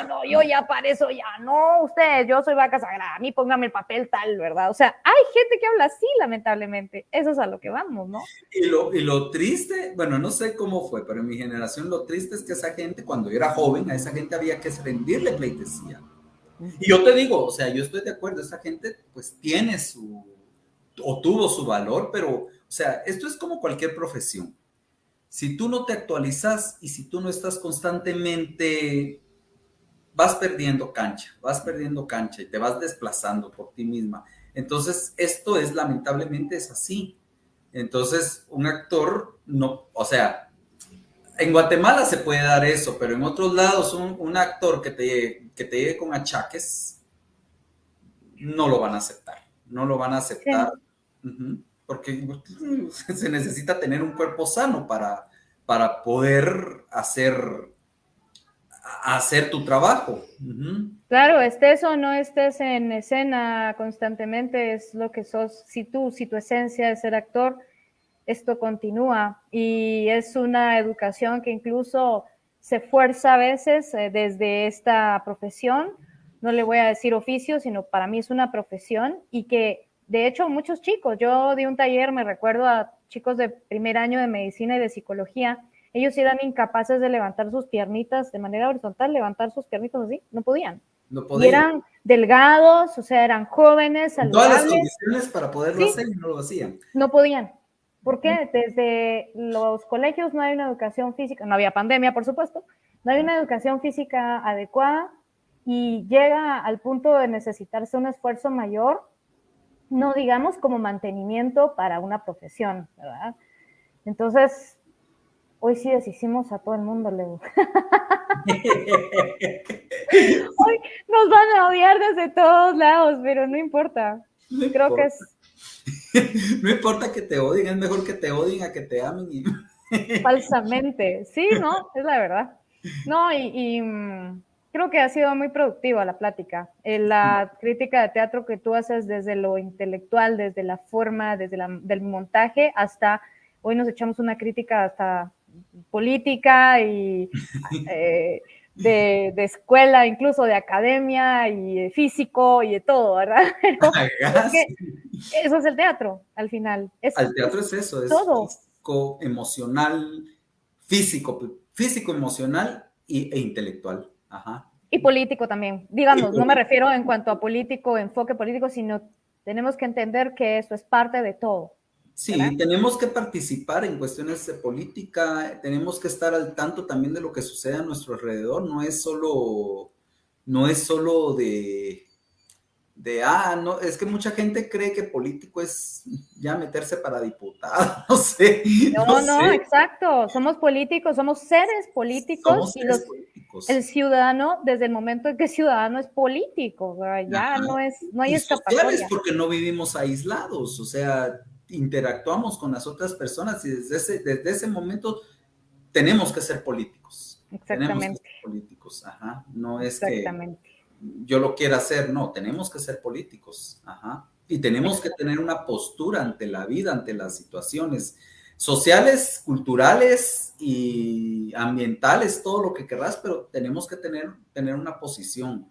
no, yo ya para eso ya no, usted, yo soy vaca sagrada, a mí póngame el papel tal, ¿verdad? O sea, hay gente que habla así, lamentablemente, eso es a lo que vamos, ¿no? Y lo triste, bueno, no sé cómo fue, pero en mi generación lo triste es que esa gente, cuando yo era joven, a esa gente había que rendirle pleitesía. Y yo te digo, o sea, yo estoy de acuerdo, esa gente pues tiene o tuvo su valor, pero, o sea, esto es como cualquier profesión. Si tú no te actualizas y si tú no estás constantemente, vas perdiendo cancha y te vas desplazando por ti misma. Entonces, esto es, lamentablemente, es así. Entonces, un actor, no, o sea, en Guatemala se puede dar eso, pero en otros lados, un actor que te llegue con achaques, no lo van a aceptar. No lo van a aceptar. Sí. Porque se necesita tener un cuerpo sano para poder hacer tu trabajo. Claro, estés o no estés en escena constantemente, es lo que sos. Si tu esencia es ser actor, esto continúa y es una educación que incluso se fuerza a veces desde esta profesión. No le voy a decir oficio, sino para mí es una profesión y que de hecho muchos chicos, yo di un taller, me recuerdo a chicos de primer año de medicina y de psicología, ellos eran incapaces de levantar sus piernitas de manera horizontal, levantar sus piernitas así, no podían. Y eran delgados, o sea, eran jóvenes, saludables. Todas las condiciones para poderlo hacer y no lo hacían. No podían. ¿Por qué? Desde los colegios no hay una educación física, no había pandemia, por supuesto, no hay una educación física adecuada y llega al punto de necesitarse un esfuerzo mayor, no digamos como mantenimiento para una profesión, ¿verdad? Entonces, hoy sí deshicimos a todo el mundo, Leo. Hoy nos van a odiar desde todos lados, pero no importa. Creo que es... No importa que te odien, es mejor que te odien a que te amen. Falsamente, sí, no, es la verdad. No, y creo que ha sido muy productiva la plática. La crítica de teatro que tú haces desde lo intelectual, desde la forma, del montaje, hasta hoy nos echamos una crítica hasta política y de escuela, incluso de academia y de físico y de todo, ¿verdad? Pero es que eso es el teatro, al final. El teatro es eso, es todo. Físico, emocional, físico, emocional e intelectual. Ajá. Y político también. Digamos, no me refiero en cuanto a político, enfoque político, sino tenemos que entender que eso es parte de todo. ¿verdad? Sí, tenemos que participar en cuestiones de política, tenemos que estar al tanto también de lo que sucede a nuestro alrededor, no es solo no, es que mucha gente cree que político es ya meterse para diputado, no sé, no No, no, sé, exacto. Somos políticos, somos seres políticos somos y seres el políticos. ciudadano, desde el momento en que es ciudadano es político, ¿verdad? Ya Ajá. no hay Y sociales escapatoria. porque no vivimos aislados, o sea, interactuamos con las otras personas y desde ese momento tenemos que ser políticos, tenemos que Exactamente, ser políticos, ajá, no es que exactamente. yo lo quiera hacer, no, tenemos que ser políticos, ajá, y tenemos que tener una postura ante la vida, ante las situaciones sociales, culturales y ambientales, todo lo que querrás, pero tenemos que tener una posición,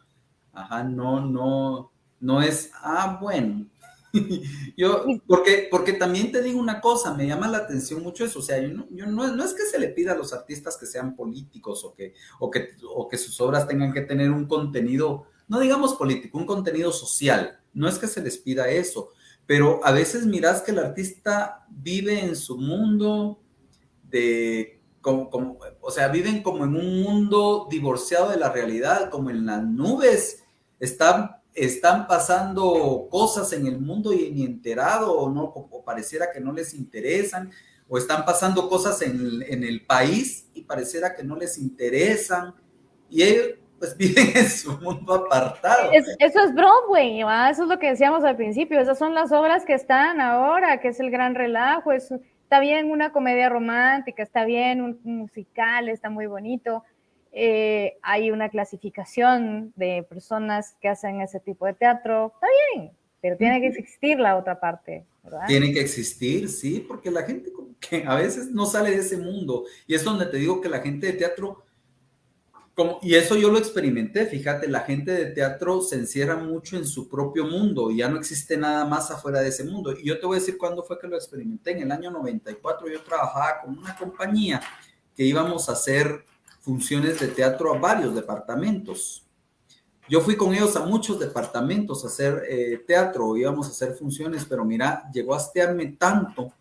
ajá, no es, bueno, Y porque también te digo una cosa, me llama la atención mucho eso, o sea, no es que se le pida a los artistas que sean políticos o que sus obras tengan que tener un contenido, no digamos político, un contenido social, no es que se les pida eso, pero a veces miras que el artista vive en su mundo o sea, viven como en un mundo divorciado de la realidad, como en las nubes, están pasando cosas en el mundo y ni enterado, o no, o pareciera que no les interesan, o están pasando cosas en el país y pareciera que no les interesan, y ellos pues viven en su mundo apartado. eso es Broadway, ¿va? Eso es lo que decíamos al principio. Esas son las obras que están ahora, que es el gran relajo. Está bien una comedia romántica, está bien un musical, está muy bonito. Hay una clasificación de personas que hacen ese tipo de teatro, está bien, pero tiene que existir la otra parte, ¿verdad? Tiene que existir, sí, porque la gente como que a veces no sale de ese mundo, y es donde te digo que la gente de teatro, y eso yo lo experimenté, fíjate, la gente de teatro se encierra mucho en su propio mundo y ya no existe nada más afuera de ese mundo. Y yo te voy a decir cuándo fue que lo experimenté. En el año 94 yo trabajaba con una compañía que íbamos a hacer funciones de teatro a varios departamentos. Yo fui con ellos a muchos departamentos a hacer teatro, íbamos a hacer funciones, pero mira, llegó a hastearme tanto,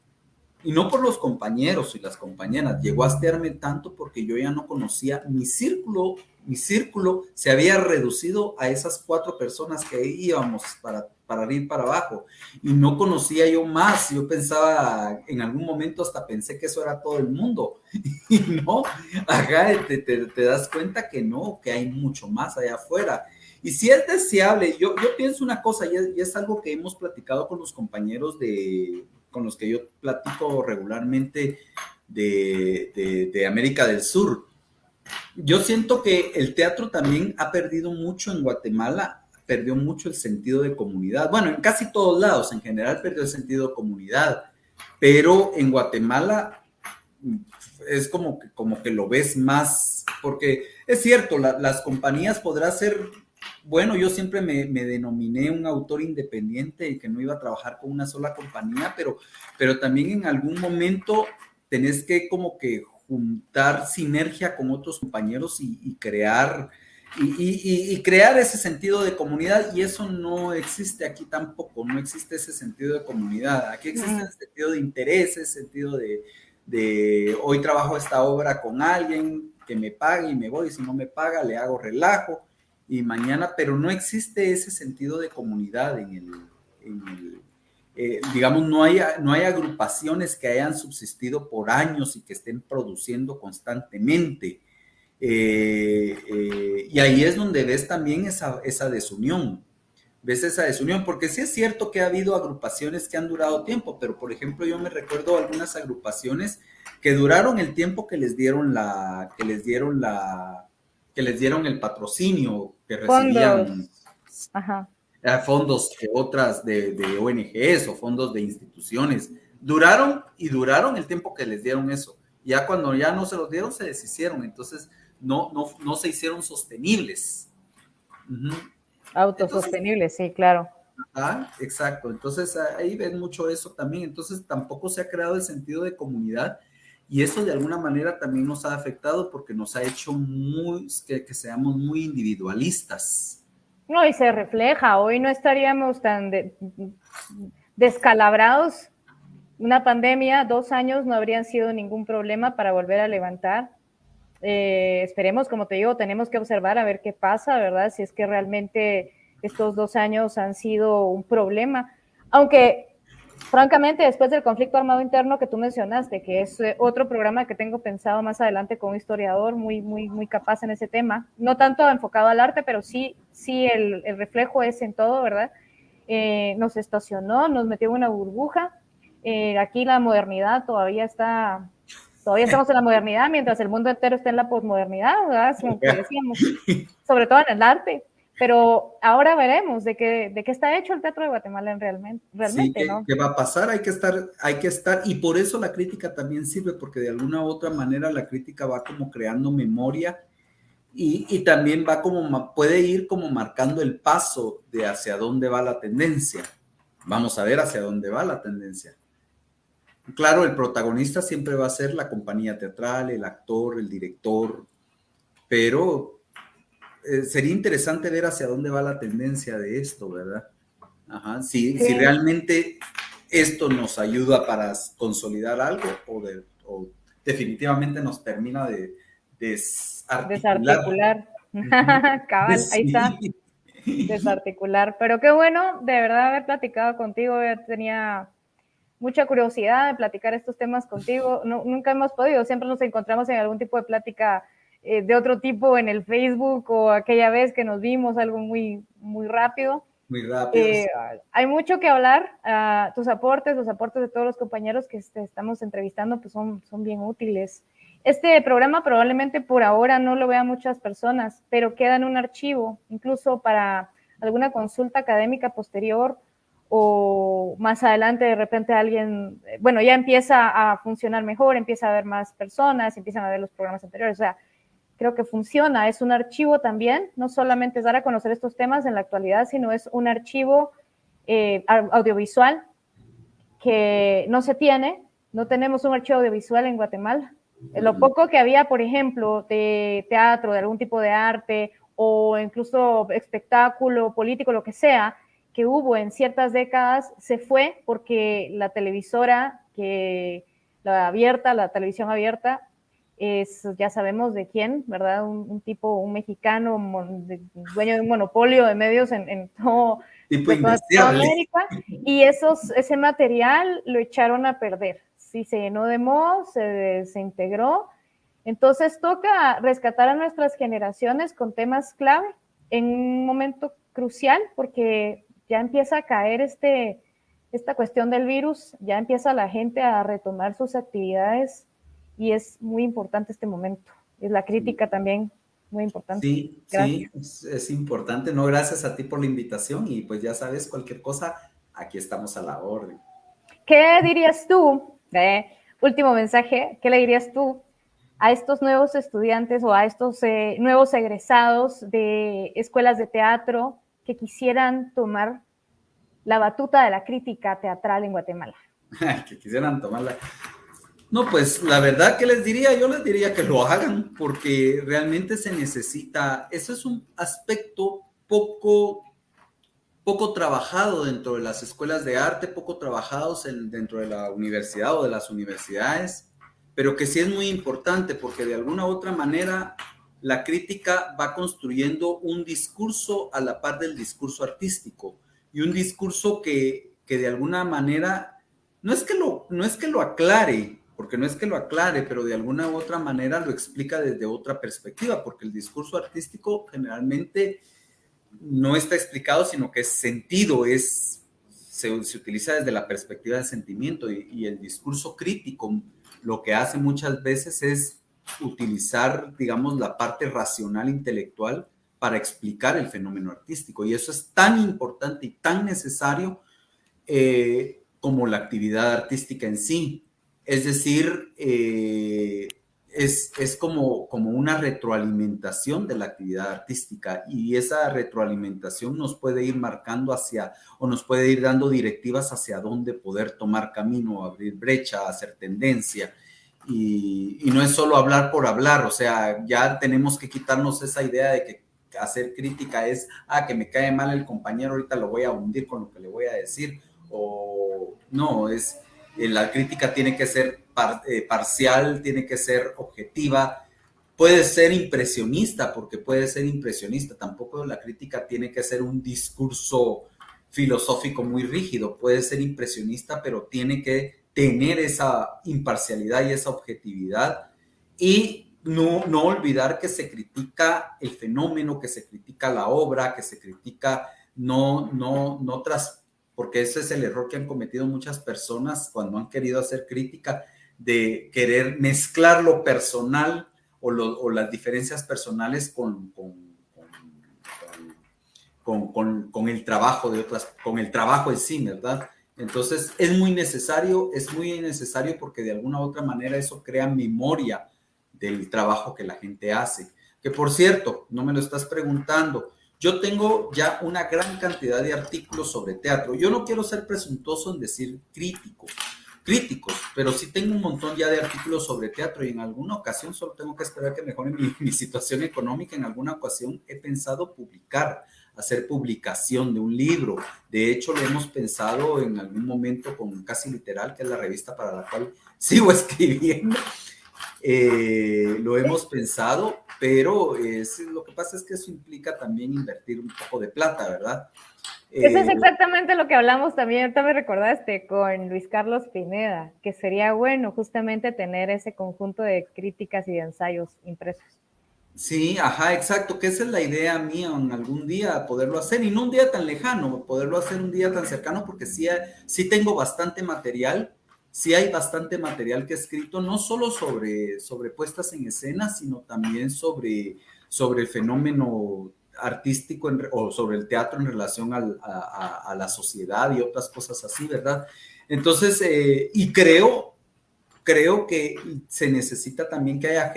y no por los compañeros y las compañeras, llegó a hastearme tanto porque yo ya no conocía mi círculo se había reducido a esas 4 personas que íbamos para ir para abajo, y no conocía yo más. Yo pensaba, en algún momento hasta pensé que eso era todo el mundo, y no, acá te das cuenta que no, que hay mucho más allá afuera. Y si es deseable, yo pienso una cosa, y es algo que hemos platicado con los compañeros con los que yo platico regularmente de América del Sur. Yo siento que el teatro también ha perdido mucho en Guatemala, perdió mucho el sentido de comunidad. Bueno, en casi todos lados, en general perdió el sentido de comunidad, pero en Guatemala es como que lo ves más, porque es cierto, las compañías podrán ser, bueno, yo siempre me denominé un autor independiente y que no iba a trabajar con una sola compañía, pero también en algún momento tenés que como que juntar sinergia con otros compañeros y crear crear ese sentido de comunidad, y eso no existe aquí tampoco, no existe ese sentido de comunidad. Aquí existe el sentido de interés, el sentido de hoy trabajo esta obra con alguien que me pague y me voy, y si no me paga le hago relajo, y mañana, pero no existe ese sentido de comunidad digamos, no hay agrupaciones que hayan subsistido por años y que estén produciendo constantemente. Y ahí es donde ves también esa desunión. Ves esa desunión, porque sí es cierto que ha habido agrupaciones que han durado tiempo, pero por ejemplo yo me recuerdo algunas agrupaciones que duraron el tiempo que les dieron el patrocinio que Fondos. recibían, Ajá. fondos de otras de ONGs o fondos de instituciones. Duraron el tiempo que les dieron eso. Ya cuando ya no se los dieron, se deshicieron. Entonces no se hicieron sostenibles. Autosostenible, sí, claro. Exacto. Entonces ahí ven mucho eso también. Entonces tampoco se ha creado el sentido de comunidad, y eso de alguna manera también nos ha afectado porque nos ha hecho que seamos muy individualistas. No, y se refleja. Hoy no estaríamos tan descalabrados una pandemia, 2 años no habrían sido ningún problema para volver a levantar. Esperemos, como te digo, tenemos que observar a ver qué pasa, ¿verdad? Si es que realmente estos 2 años han sido un problema. Aunque, francamente, después del conflicto armado interno que tú mencionaste, que es otro programa que tengo pensado más adelante con un historiador muy capaz en ese tema, no tanto enfocado al arte, pero sí el reflejo es en todo, ¿verdad? Nos estacionó, nos metió en una burbuja. Aquí la modernidad todavía estamos en la modernidad, mientras el mundo entero está en la posmodernidad, ¿verdad? Como que decíamos, sobre todo en el arte. Pero ahora veremos de qué está hecho el Teatro de Guatemala realmente, Sí, ¿no? ¿qué va a pasar? Hay que estar, y por eso la crítica también sirve, porque de alguna u otra manera la crítica va como creando memoria y también va puede ir como marcando el paso de hacia dónde va la tendencia. Vamos a ver hacia dónde va la tendencia. Claro, el protagonista siempre va a ser la compañía teatral, el actor, el director, pero sería interesante ver hacia dónde va la tendencia de esto, ¿verdad? Ajá, si realmente esto nos ayuda para consolidar algo o definitivamente nos termina de desarticular. Cabal, ahí está, Sí. desarticular. Pero qué bueno, de verdad, haber platicado contigo. Yo tenía mucha curiosidad de platicar estos temas contigo. No, nunca hemos podido, siempre nos encontramos en algún tipo de plática de otro tipo en el Facebook o aquella vez que nos vimos, algo muy rápido. Muy rápido. Hay mucho que hablar. Tus aportes, los aportes de todos los compañeros que estamos entrevistando, pues son bien útiles. Este programa probablemente por ahora no lo vean muchas personas, pero queda en un archivo, incluso para alguna consulta académica posterior o más adelante de repente alguien, bueno, ya empieza a funcionar mejor, empieza a haber más personas, empiezan a ver los programas anteriores, o sea, creo que funciona, es un archivo también, no solamente es dar a conocer estos temas en la actualidad, sino es un archivo audiovisual que no se tiene, no tenemos un archivo audiovisual en Guatemala. Lo poco que había, por ejemplo, de teatro, de algún tipo de arte o incluso espectáculo político, lo que sea, que hubo en ciertas décadas, se fue porque la televisora, la televisión abierta, ya sabemos de quién, ¿verdad? Un tipo, un mexicano, dueño de un monopolio de medios en todo, tipo de toda América, y ese material lo echaron a perder. Sí, se llenó de moho, se desintegró. Entonces toca rescatar a nuestras generaciones con temas clave en un momento crucial, porque ya empieza a caer esta cuestión del virus, ya empieza la gente a retomar sus actividades y es muy importante este momento. Es la crítica también muy importante. Sí, gracias. Sí, es importante. No, gracias a ti por la invitación y pues ya sabes, cualquier cosa, aquí estamos a la orden. ¿Qué dirías tú? Último mensaje, ¿qué le dirías tú a estos nuevos estudiantes o a estos nuevos egresados de escuelas de teatro que quisieran tomar la batuta de la crítica teatral en Guatemala? Que quisieran tomarla. No, pues la verdad que les diría, yo les diría que lo hagan, porque realmente se necesita, eso es un aspecto poco trabajado dentro de las escuelas de arte, poco trabajados dentro de la universidad o de las universidades, pero que sí es muy importante porque de alguna u otra manera la crítica va construyendo un discurso a la par del discurso artístico y un discurso que de alguna manera no es que lo aclare, porque no es que lo aclare, pero de alguna u otra manera lo explica desde otra perspectiva, porque el discurso artístico generalmente no está explicado, sino que es sentido, se utiliza desde la perspectiva del sentimiento y el discurso crítico lo que hace muchas veces es utilizar, digamos, la parte racional intelectual para explicar el fenómeno artístico y eso es tan importante y tan necesario como la actividad artística en sí. Es decir, es como una retroalimentación de la actividad artística y esa retroalimentación nos puede ir marcando o nos puede ir dando directivas hacia dónde poder tomar camino, abrir brecha, hacer tendencia. Y no es solo hablar por hablar, o sea, ya tenemos que quitarnos esa idea de que hacer crítica es, que me cae mal el compañero, ahorita lo voy a hundir con lo que le voy a decir, o no, es La crítica tiene que ser parcial, tiene que ser objetiva. Puede ser impresionista, porque puede ser impresionista. Tampoco la crítica tiene que ser un discurso filosófico muy rígido. Puede ser impresionista, pero tiene que tener esa imparcialidad y esa objetividad. Y no olvidar que se critica el fenómeno, que se critica la obra, que se critica porque ese es el error que han cometido muchas personas cuando han querido hacer crítica, de querer mezclar lo personal o las diferencias personales con el trabajo de otras, con el trabajo en sí, ¿verdad? Entonces es muy necesario porque de alguna u otra manera eso crea memoria del trabajo que la gente hace. Que por cierto, no me lo estás preguntando, yo tengo ya una gran cantidad de artículos sobre teatro. Yo no quiero ser presuntuoso en decir críticos, pero sí tengo un montón ya de artículos sobre teatro y en alguna ocasión, solo tengo que esperar que mejore mi situación económica, en alguna ocasión he pensado hacer publicación de un libro. De hecho, lo hemos pensado en algún momento con Casi Literal, que es la revista para la cual sigo escribiendo. Lo hemos pensado, pero lo que pasa es que eso implica también invertir un poco de plata, ¿verdad? Eso es exactamente lo que hablamos también, ahorita me recordaste, con Luis Carlos Pineda, que sería bueno justamente tener ese conjunto de críticas y de ensayos impresos. Sí, ajá, exacto, que esa es la idea mía, en algún día poderlo hacer, y no un día tan lejano, poderlo hacer un día tan cercano, porque sí tengo bastante material. Sí hay bastante material que he escrito, no solo sobre puestas en escena, sino también sobre el fenómeno artístico o sobre el teatro en relación a la sociedad y otras cosas así, ¿verdad? Entonces, y creo que se necesita también que haya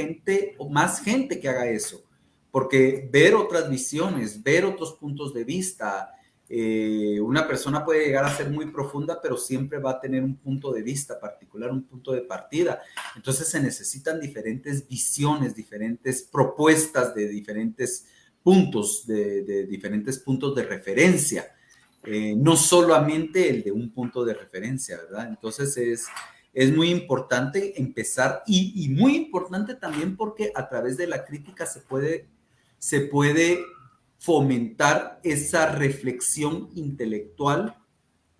más gente que haga eso, porque ver otras visiones, ver otros puntos de vista. Una persona puede llegar a ser muy profunda, pero siempre va a tener un punto de vista particular, un punto de partida. Entonces se necesitan diferentes visiones, diferentes propuestas de diferentes puntos, de diferentes puntos de referencia. No solamente el de un punto de referencia, ¿verdad? Entonces es muy importante empezar y muy importante también porque a través de la crítica se puede fomentar esa reflexión intelectual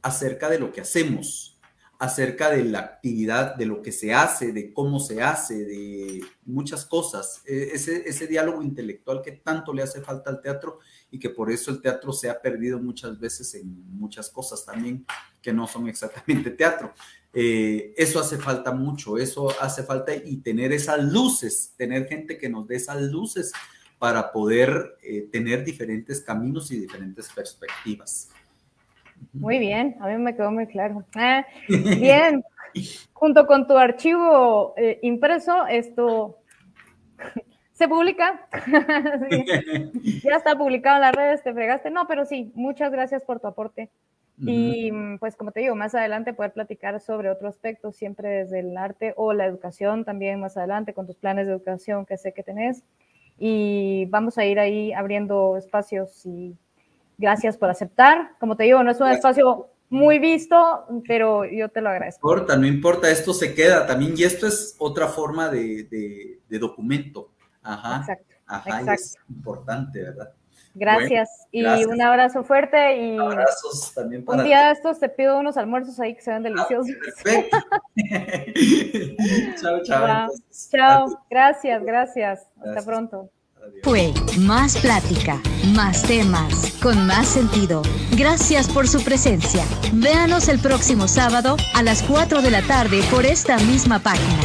acerca de lo que hacemos, acerca de la actividad, de lo que se hace, de cómo se hace, de muchas cosas. Ese diálogo intelectual que tanto le hace falta al teatro y que por eso el teatro se ha perdido muchas veces en muchas cosas también que no son exactamente teatro. Eso hace falta mucho, eso hace falta y tener esas luces, tener gente que nos dé esas luces para poder tener diferentes caminos y diferentes perspectivas. Muy bien, a mí me quedó muy claro. Bien, junto con tu archivo impreso, esto se publica. Sí, ya está publicado en las redes, te fregaste. No, pero sí, muchas gracias por tu aporte. Y pues como te digo, más adelante poder platicar sobre otro aspecto, siempre desde el arte o la educación también más adelante, con tus planes de educación que sé que tenés. Y vamos a ir ahí abriendo espacios y gracias por aceptar. Como te digo, no es un espacio muy visto, pero yo te lo agradezco. No importa, esto se queda también y esto es otra forma de documento. Ajá, exacto, ajá, exacto. Es importante, ¿verdad? Gracias, bueno, y gracias. Un abrazo fuerte y abrazos también para un día de estos te pido unos almuerzos ahí que se ven deliciosos. Perfecto. Chao. Chao, gracias. Hasta pronto. Adiós. Fue Más Plática, más temas, con más sentido. Gracias por su presencia. Véanos el próximo sábado a las 4 de la tarde por esta misma página.